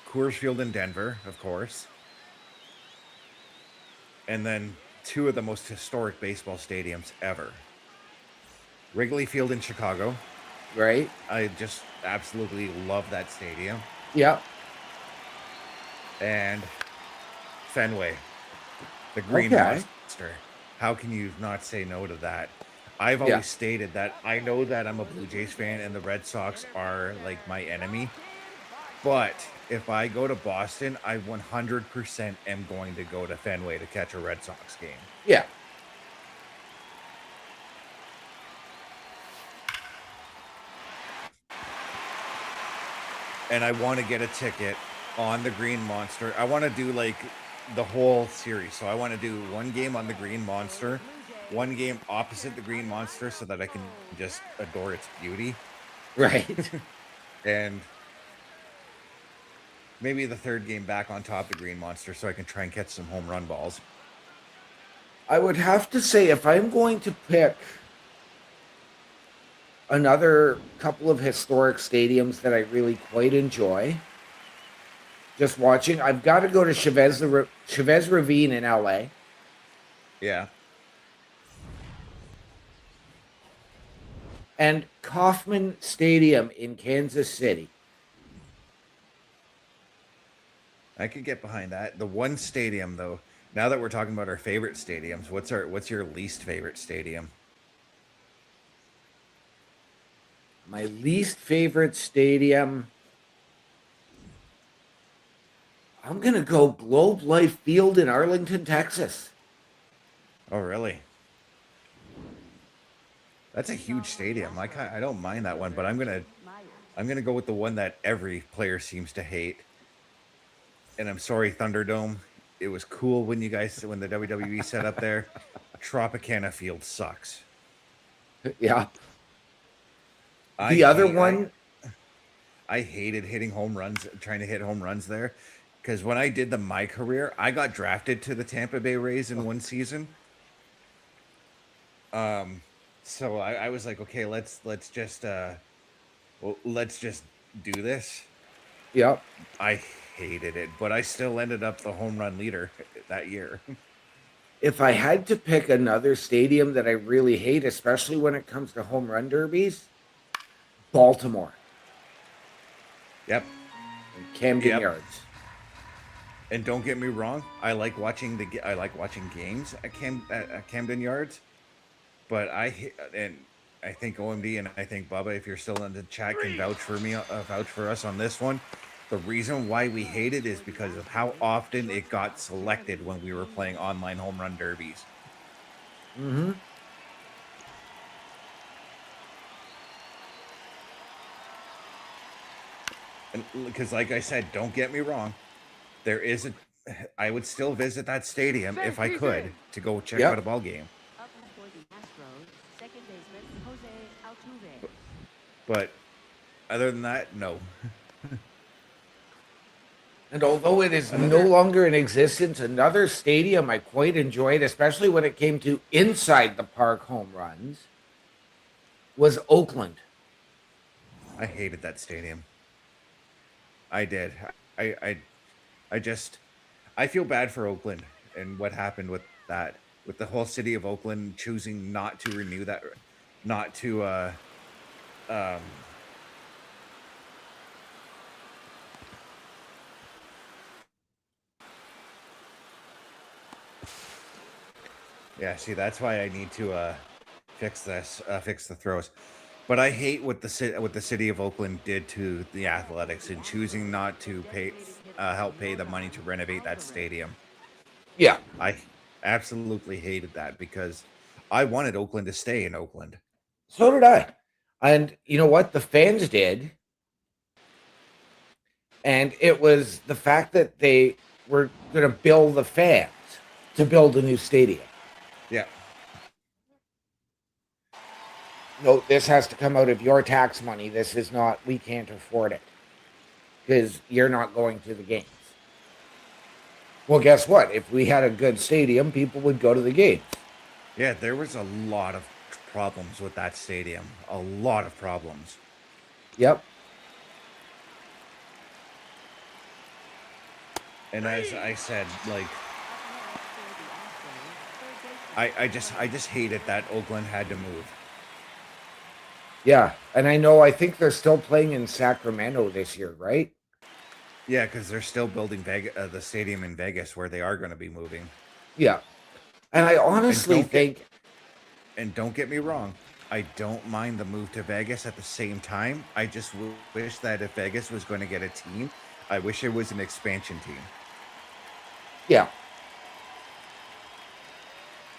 Coors Field in Denver, of course. And then 2 of the most historic baseball stadiums ever. Wrigley Field in Chicago. Right? I just absolutely love that stadium. Yep. And Fenway, the Green Okay. Monster. How can you not say no to that? I've always Yeah. stated that I know that I'm a Blue Jays fan and the Red Sox are like my enemy. But if I go to Boston, I 100% am going to go to Fenway to catch a Red Sox game. Yeah. And I want to get a ticket on the Green Monster. I want to do like the whole series. So I want to do one game on the Green Monster, one game opposite the Green Monster so that I can just adore its beauty. Right. And maybe the third game back on top of the Green Monster so I can try and catch some home run balls. I would have to say, if I'm going to pick another couple of historic stadiums that I really quite enjoy, just watching, I've got to go to Chavez Ravine in LA. Yeah. And Kauffman Stadium in Kansas City. I could get behind that. The one stadium though, now that we're talking about our favorite stadiums, what's your least favorite stadium? My least favorite stadium, I'm going to go Globe Life Field in Arlington, Texas. Oh, really? That's a huge stadium. I don't mind that one, but I'm gonna go with the one that every player seems to hate. And I'm sorry, Thunderdome. It was cool when the WWE set up there. Tropicana Field sucks. Yeah. I The other hate- one, I hated hitting home runs, trying to hit home runs there. Because when I did my career, I got drafted to the Tampa Bay Rays in one season. So I was like, okay, let's just do this. yep. I hated it, but I still ended up the home run leader that year. If I had to pick another stadium that I really hate, especially when it comes to home run derbies, Baltimore Yep. and Camden Yep. Yards. And don't get me wrong, I like watching games at Camden Yards, but I think OMD and I think Bubba, if you're still in the chat, can vouch for us on this one. The reason why we hate it is because of how often it got selected when we were playing online home run derbies. Mm-hmm. And because, like I said, don't get me wrong, I would still visit that stadium if I could to go check Yep. out a ball game. Up for the Astros, second baseman Jose Altuve. But other than that, no. And although it is no longer in existence, another stadium I quite enjoyed, especially when it came to inside the park home runs, was Oakland. I hated that stadium. I did. I feel bad for Oakland and what happened with that, with the whole city of Oakland choosing not to renew that, not to Yeah, see, that's why I need to fix this, fix the throws. But I hate what the city of Oakland did to the Athletics in choosing not to help pay the money to renovate that stadium. Yeah, I absolutely hated that because I wanted Oakland to stay in Oakland. so did I. And you know what? The fans did. And it was the fact that they were going to bill the fans to build a new stadium. Yeah, No, this has to come out of your tax money. This is not, we can't afford it because you're not going to the games. Well, guess what? If we had a good stadium, people would go to the games. yeah, there was a lot of problems with that stadium. A lot of problems. Yep. And as I said, like I just hated that Oakland had to move. Yeah. And I think they're still playing in Sacramento this year, right? Yeah, because they're still building the stadium in Vegas where they are going to be moving. Yeah. And I honestly don't get- think, And don't get me wrong, I don't mind the move to Vegas at the same time. I just wish that if Vegas was going to get a team, I wish it was an expansion team. yeah.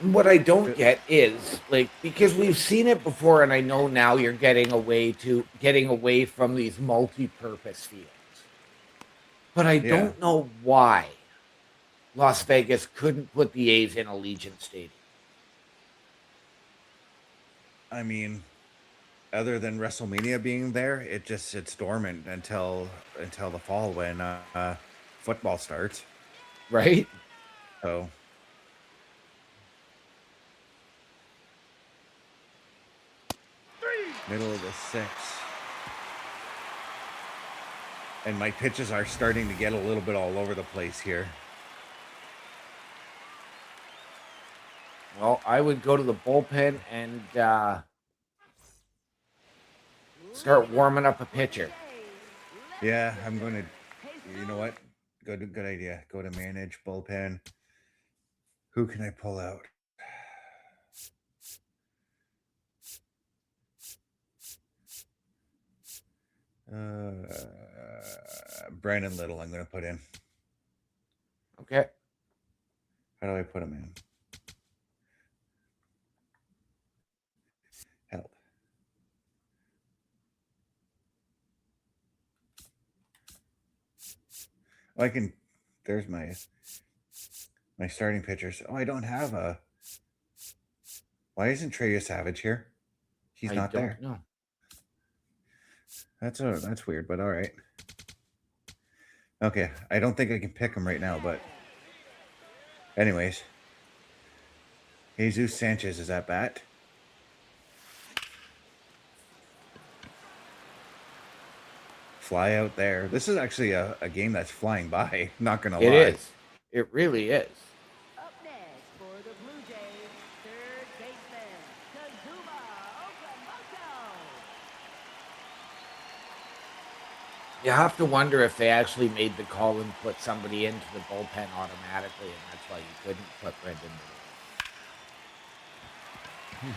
What I don't get is like because we've seen it before, and I know now you're getting away from these multi-purpose fields. But I Yeah. don't know why Las Vegas couldn't put the A's in Allegiant Stadium. I mean, other than WrestleMania being there, it's dormant until the fall when football starts. Right? So middle of the sixth. And my pitches are starting to get a little bit all over the place here. Well, I would go to the bullpen and start warming up a pitcher. Yeah, I'm going to, you know what? Good idea. Go to manage bullpen. Who can I pull out? Brandon Little, I'm going to put in. Okay. How do I put him in? Help. Oh, I can. There's my starting pitchers. Oh, I don't have a. Why isn't Trey Savage here? He's not there. No. That's weird, but all right. Okay, I don't think I can pick him right now, but anyways, Jesus Sanchez is at bat. Fly out there. This is actually a game that's flying by. Not gonna lie. It is. It really is. Up next for the Blue Jays, third baseman, Kazuma Okamoto. You have to wonder if they actually made the call and put somebody into the bullpen automatically, and that's why you couldn't put Brendan Miller.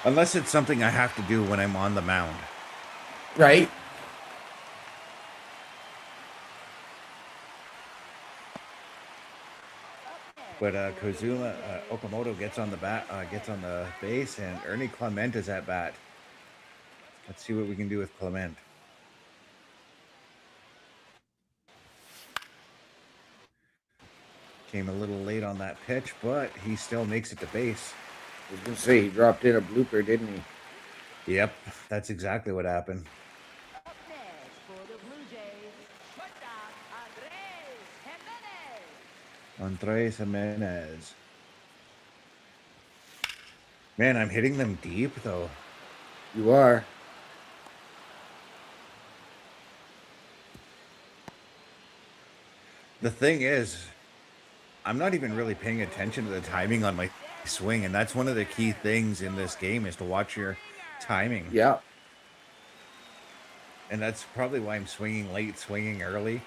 Unless it's something I have to do when I'm on the mound. Right? But Kazuma Okamoto gets on the base, and Ernie Clement is at bat. Let's see what we can do with Clement. Came a little late on that pitch, but he still makes it to base. I was going to say, he dropped in a blooper, didn't he? Yep, that's exactly what happened. Up next for the Blue Jays, shortstop, Andres Jimenez. Man, I'm hitting them deep, though. You are. The thing is, I'm not even really paying attention to the timing on my swing, and that's one of the key things in this game is to watch your timing. Yeah. And that's probably why I'm swinging late, swinging early.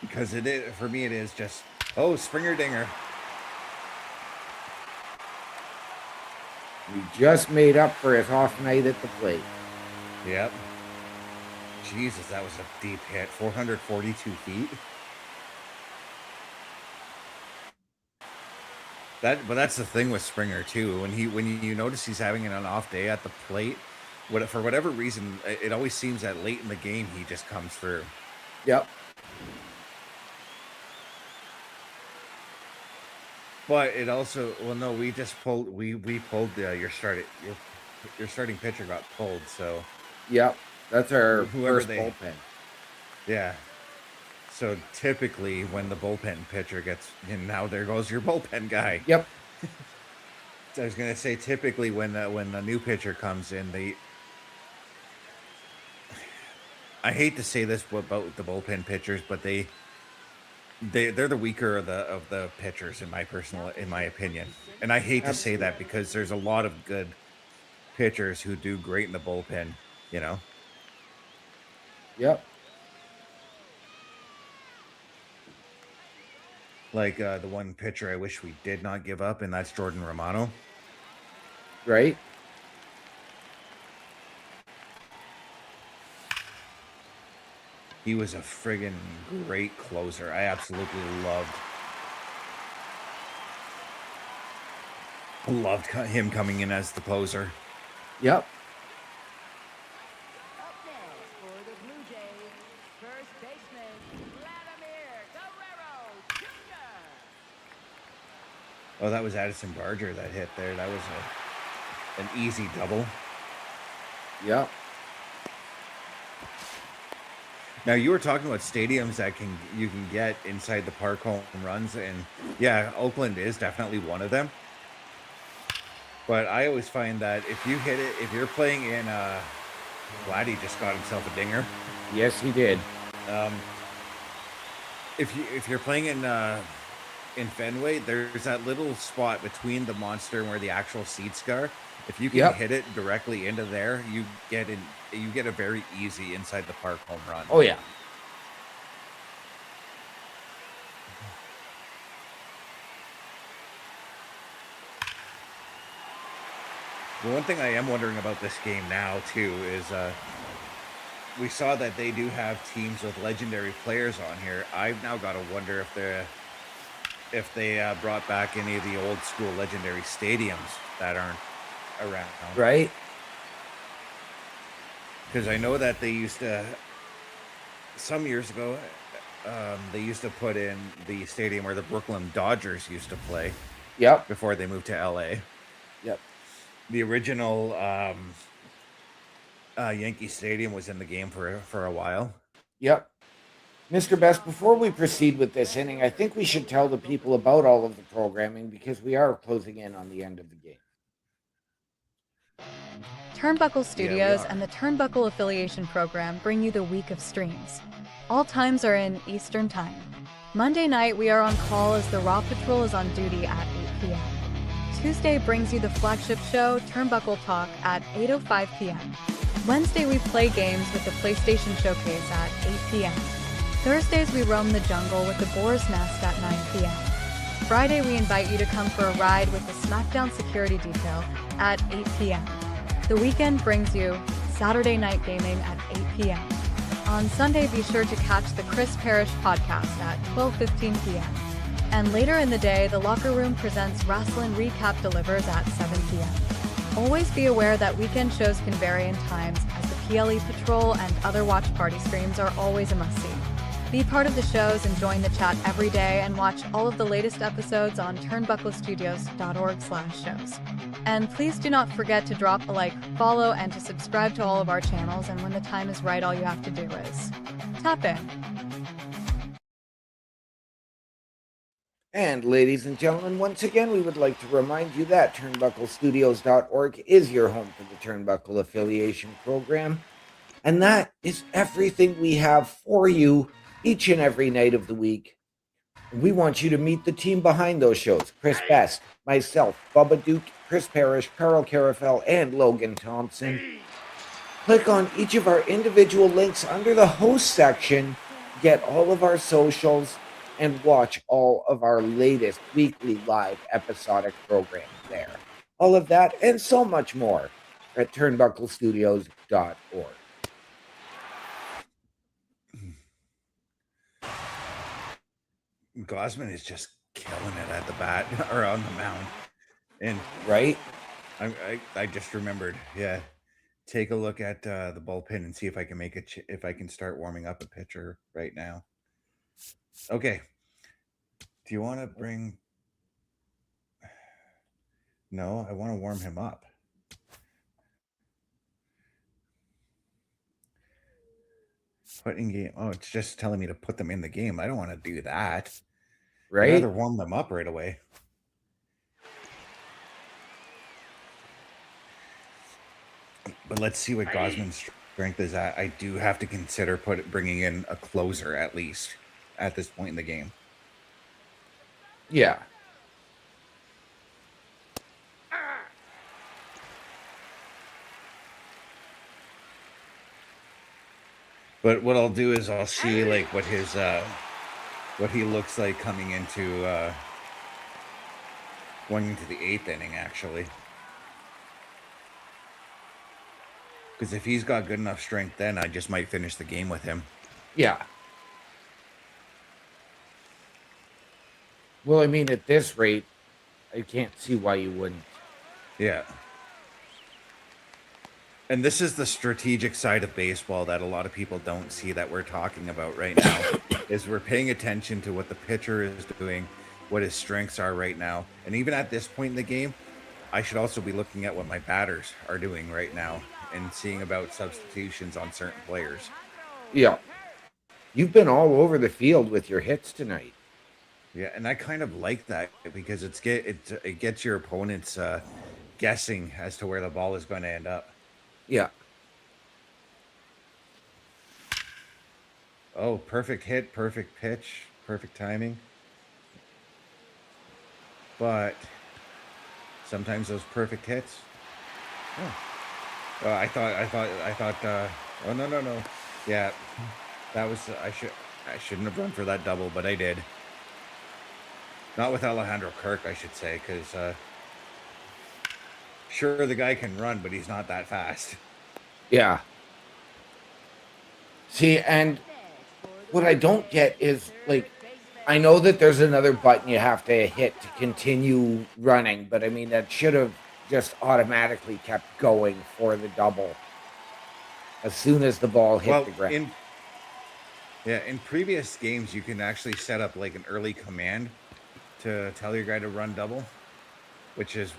Because for me, it is just, oh, Springer Dinger. He just made up for his off night at the plate. Yep. Jesus, that was a deep hit. 442 feet. But that's the thing with Springer too. When you notice he's having an off day at the plate, for whatever reason, it always seems that late in the game he just comes through. Yep. But it also, well, no, we pulled your starting pitcher got pulled, so Yep. That's our Whoever first they- bullpen. yeah. So typically, when the bullpen pitcher gets, and now there goes your bullpen guy. Yep. I was gonna say, typically when the new pitcher comes in, I hate to say this about the bullpen pitchers, but they're the weaker of the pitchers in my opinion. And I hate to say that because there's a lot of good pitchers who do great in the bullpen, you know. Yep. Like the one pitcher I wish we did not give up, and that's Jordan Romano. Right. He was a friggin' great closer. I absolutely loved him coming in as the closer. Yep. Up next for the Blue Jays, first baseman Vladimir Guerrero Jr. Oh, that was Addison Barger that hit there. That was an easy double. Yep. Now, you were talking about stadiums that you can get inside the park home runs, and yeah, Oakland is definitely one of them. But I always find that if you hit it, if you're playing in Vladdy just got himself a dinger. Yes, he did. If you're playing in Fenway, there's that little spot between the monster and where the actual seats are. If you can Yep. hit it directly into there, you get a very easy inside the park home run. Oh, yeah. The one thing I am wondering about this game now too is we saw that they do have teams with legendary players on here. I've now got to wonder if they brought back any of the old school legendary stadiums that aren't around. Right. Because I know that they used to, some years ago, they used to put in the stadium where the Brooklyn Dodgers used to play Yep. before they moved to LA. Yep. The original Yankee Stadium was in the game for a while. Yep. Mr. Best, before we proceed with this inning, I think we should tell the people about all of the programming because we are closing in on the end of the game. Turnbuckle Studios are. and the Turnbuckle Affiliation Program bring you the week of streams. All times are in Eastern Time. Monday night, we are on call as the Raw Patrol is on duty at 8 p.m. Tuesday brings you the flagship show, Turnbuckle Talk, at 8:05 p.m. Wednesday, we play games with the PlayStation Showcase at 8 p.m. Thursdays, we roam the jungle with the Boar's Nest at 9 p.m. Friday, we invite you to come for a ride with the SmackDown Security Detail at 8 p.m. The weekend brings you Saturday Night Gaming at 8 p.m. On Sunday, be sure to catch the Chris Parrish podcast at 12:15 p.m. And later in the day, the Locker Room presents Wrestling Recap Delivers at 7 p.m. Always be aware that weekend shows can vary in times, as the PLE Patrol and other watch party streams are always a must-see. Be part of the shows and join the chat every day and watch all of the latest episodes on turnbucklestudios.org/shows. And please do not forget to drop a like, follow, and to subscribe to all of our channels, and when the time is right, all you have to do is tap in. And ladies and gentlemen, once again, we would like to remind you that turnbucklestudios.org is your home for the Turnbuckle Affiliation Program. And that is everything we have for you each and every night of the week. And we want you to meet the team behind those shows. Chris Best, myself, Bubba Duke, Chris Parrish, Carl Carafel, and Logan Thompson. Click on each of our individual links under the host section, get all of our socials, and watch all of our latest weekly live episodic programs there. all of that and so much more at turnbucklestudios.org. Gosman is just killing it at the bat or on the mound. And Right? I just remembered, yeah. Take a look at the bullpen and see if I can make it. If I can start warming up a pitcher right now. Okay. Do you want to bring? No, I want to warm him up. Put in game. Oh, it's just telling me to put them in the game. I don't want to do that. I'd Right? rather warm them up right away. But let's see what Gosman's strength is at. I do have to consider bringing in a closer at least at this point in the game. Yeah. But what I'll do is I'll see like what his what he looks like coming into going into the 8th inning actually. Because if he's got good enough strength, then I just might finish the game with him. Yeah. Well, I mean, at this rate, I can't see why you wouldn't. Yeah. And this is the strategic side of baseball that a lot of people don't see that we're talking about right now, is we're paying attention to what the pitcher is doing, what his strengths are right now. And even at this point in the game, I should also be looking at what my batters are doing right now and seeing about substitutions on certain players. Yeah. You've been all over the field with your hits tonight. Yeah, and I kind of like that because it gets your opponents guessing as to where the ball is going to end up. Yeah. Oh, perfect hit, perfect pitch, perfect timing. But sometimes those perfect hits. Oh, I thought. Oh no. Yeah, that was. I shouldn't have run for that double, but I did. Not with Alejandro Kirk, I should say, because sure the guy can run, but he's not that fast. Yeah. See, and what I don't get is, like, I know that there's another button you have to hit to continue running, but I mean, that should have just automatically kept going for the double as soon as the ball hit the ground. In previous games, you can actually set up like an early command to tell your guy to run double, which is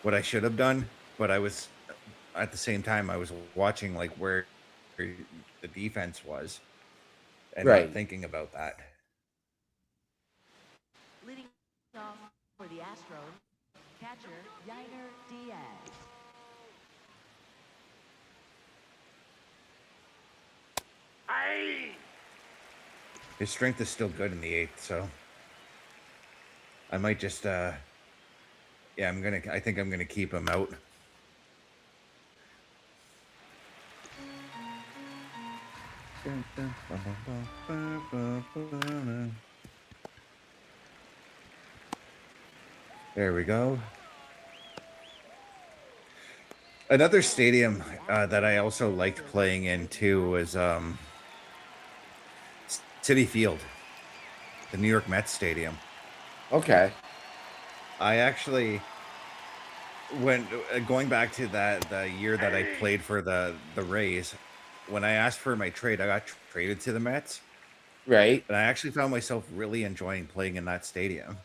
what I should have done. But I was, at the same time, I was watching like where the defense was and Right. not thinking about that. Leading off for the Astros, catcher Yainer Diaz. His strength is still good in the 8th, so I might just I think I'm gonna keep him out. There we go. Another stadium that I also liked playing in too was Citi Field, the New York Mets stadium. Okay. I actually when going back to the year that I played for the Rays, when I asked for my trade, I got traded to the Mets, Right. and I actually found myself really enjoying playing in that stadium.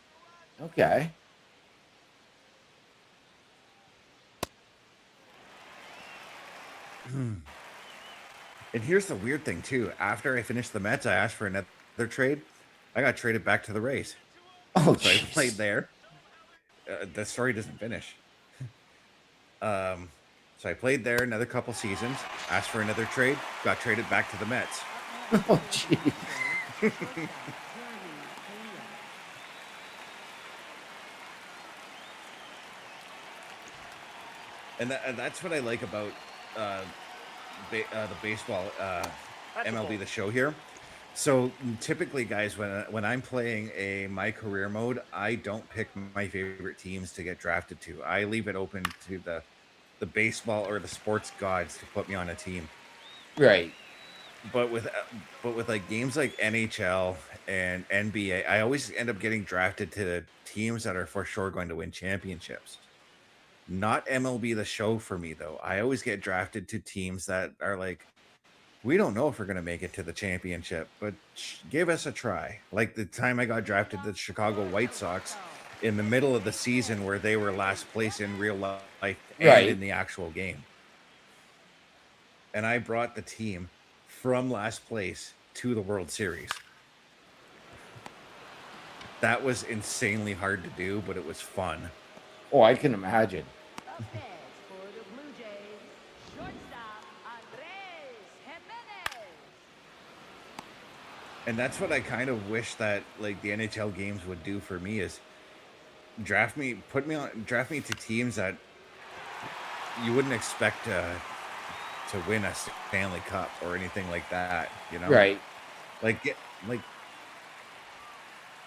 Okay. And here's the weird thing too. After I finished the Mets, I asked for another trade. I got traded back to the Rays. Oh, So I jeez. played there. The story doesn't finish. So I played there another couple seasons, asked for another trade, got traded back to the Mets. Oh, jeez. And that's what I like about the baseball MLB The Show here. So typically, guys, when I'm playing my career mode, I don't pick my favorite teams to get drafted to. I leave it open to the baseball or the sports gods to put me on a team. Right. But with like games like NHL and NBA, I always end up getting drafted to teams that are for sure going to win championships. Not MLB The Show for me though. I always get drafted to teams that are like, we don't know if we're going to make it to the championship, but give us a try. Like the time I got drafted to the Chicago White Sox in the middle of the season where they were last place in real life and in Right. the actual game. And I brought the team from last place to the World Series. That was insanely hard to do, but it was fun. Oh, I can imagine. Up next for the Blue Jays, shortstop Andres Jimenez. And that's what I kind of wish that like the NHL games would do for me is draft me to teams that you wouldn't expect to win a Stanley Cup or anything like that, you know? Right. Like get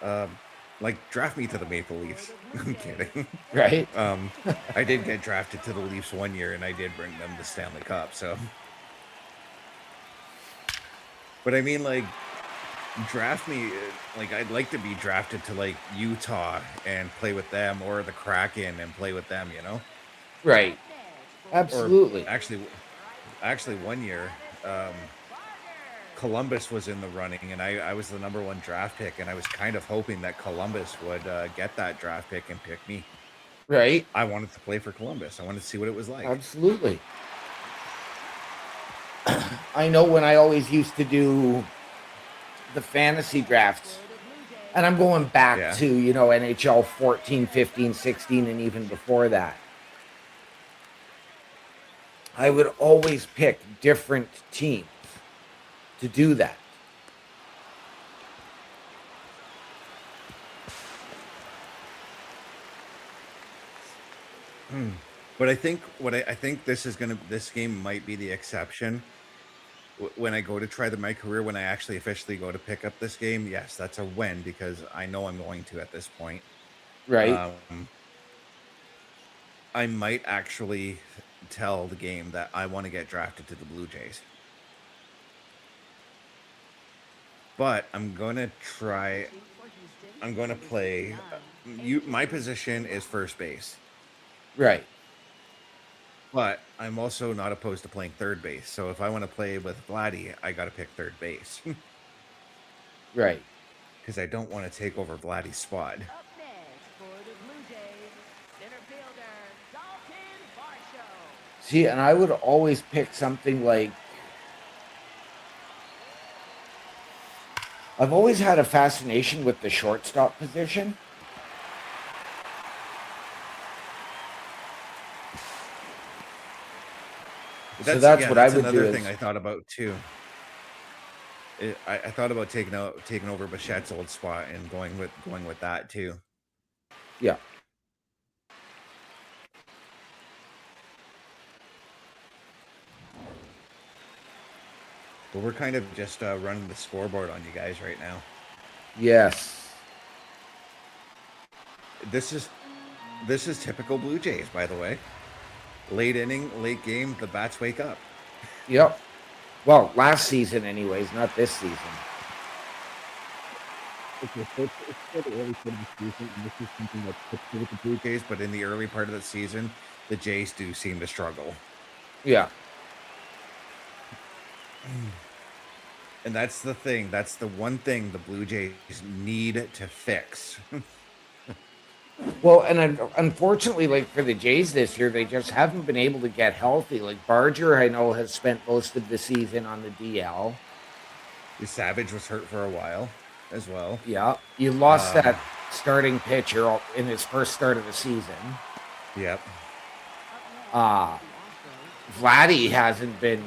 um like draft me to the Maple Leafs. I'm kidding. Right. I did get drafted to the Leafs one year and I did bring them the Stanley Cup, so but I mean like draft me like I'd like to be drafted to like Utah and play with them or the Kraken and play with them, you know? Right. Or Absolutely. actually one year Columbus was in the running and I was the number 1 draft pick and I was kind of hoping that Columbus would get that draft pick and pick me. Right. I wanted to play for Columbus. I wanted to see what it was like. Absolutely. I know when I always used to do the fantasy drafts, and I'm going back Yeah. to, NHL 14, 15, 16, and even before that. I would always pick different teams to do that. But I think I think this game might be the exception. When I go to try my career, when I actually officially go to pick up this game, yes, that's a win because I know I'm going to at this point. Right. I might actually tell the game that I want to get drafted to the Blue Jays. But I'm going to play my position is first base. Right. But I'm also not opposed to playing third base. So if I want to play with Vladdy, I got to pick third base. Right. Because I don't want to take over Vladdy's spot. Up next for the Blue Jays, center fielder Dalton Varsho. See, and I would always pick something like, I've always had a fascination with the shortstop position. So that's what I would another do. thing I thought about too. I thought about taking over Bichette's old spot and going with that too. Yeah. But we're kind of just running the scoreboard on you guys right now. Yes. This is typical Blue Jays, by the way. Late inning, late game, the bats wake up. Yep. Well, last season anyways, not this season. Okay, so it's still the early part of the season, and this is something that's typical with the Blue Jays, but in the early part of the season, the Jays do seem to struggle. Yeah. And that's the thing. That's the one thing the Blue Jays need to fix. Well, and unfortunately, like for the Jays this year, they just haven't been able to get healthy. Like Barger, I know, has spent most of the season on the DL. Savage was hurt for a while as well. Yeah. You lost that starting pitcher in his first start of the season. Yep. Vladdy hasn't been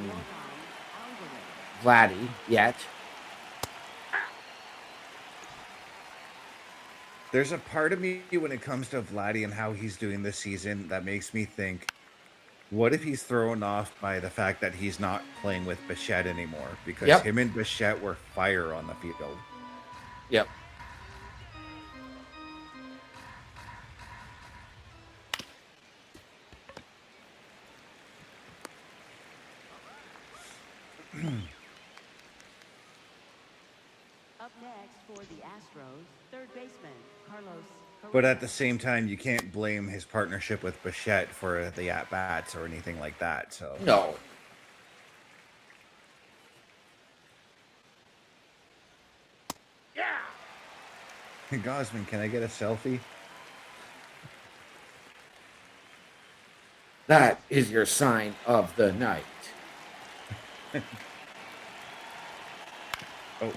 Vladdy yet. There's a part of me when it comes to Vladdy and how he's doing this season that makes me think, What if he's thrown off by the fact that he's not playing with Bichette anymore? Because Yep. him and Bichette were fire on the field. Yep. Up next for the Astros, third baseman Carlos But at Correa. the same time, you can't blame his partnership with Bichette for the at-bats or anything like that. So No. Yeah. Gosman, can I get a selfie? That is your sign of the night. Oh,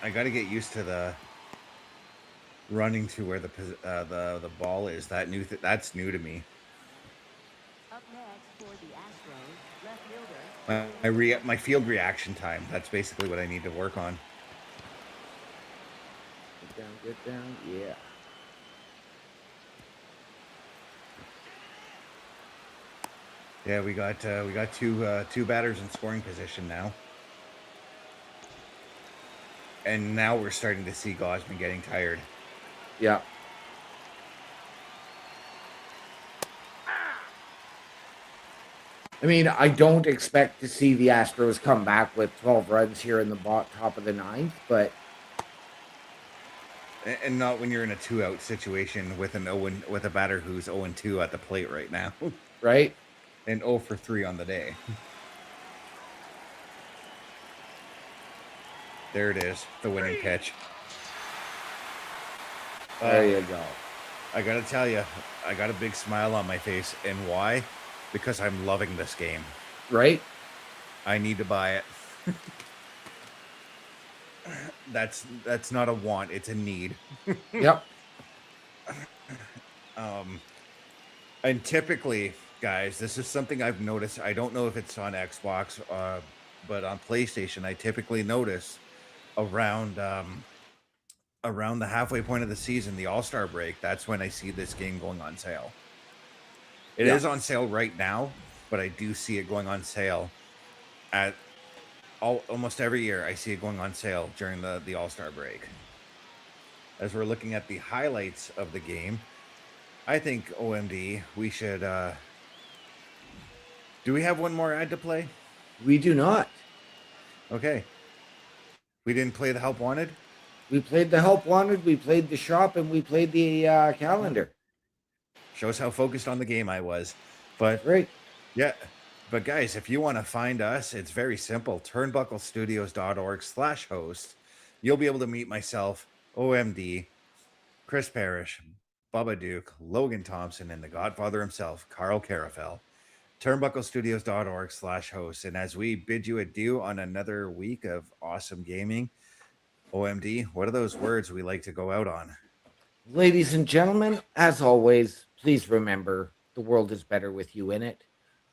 I got to get used to the running to where the ball is. That's new to me. Up next for the Astros, left fielder. My field reaction time. That's basically what I need to work on. Get down. Yeah. Yeah, we got two batters in scoring position now, and now we're starting to see Gosman getting tired. Yeah. I mean, I don't expect to see the Astros come back with 12 runs here in the top of the ninth, but And not when you're in a 2-out situation with with a batter who's 0-2 at the plate right now, right? and 0 for 3 on the day. There it is, the winning pitch. There you go. I gotta tell you, I got a big smile on my face, and why? Because I'm loving this game. Right? I need to buy it. That's not a want, it's a need. Yep. And typically, guys, this is something I've noticed. I don't know if it's on Xbox, but on PlayStation, I typically notice around the halfway point of the season, the All-Star break. That's when I see this game going on sale. It is on sale right now, but I do see it going on sale at almost every year. I see it going on sale during the All-Star break. As we're looking at the highlights of the game, I think OMD, we should. Do we have one more ad to play? We do not. Okay. We didn't play the Help Wanted? We played the Help Wanted, we played the shop, and we played the calendar. Shows how focused on the game I was. But Right. yeah. But guys, if you want to find us, it's very simple. turnbucklestudios.org/host. You'll be able to meet myself, OMD, Chris Parrish, Bubba Duke, Logan Thompson, and the Godfather himself, Carl Carafel. turnbucklestudios.org/host. And as we bid you adieu on another week of awesome gaming, OMD, what are those words we like to go out on? Ladies and gentlemen, as always, please remember the world is better with you in it.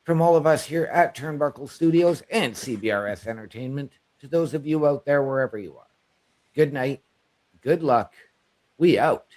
From all of us here at Turnbuckle Studios and CBRS Entertainment, to those of you out there wherever you are, good night, good luck, we out.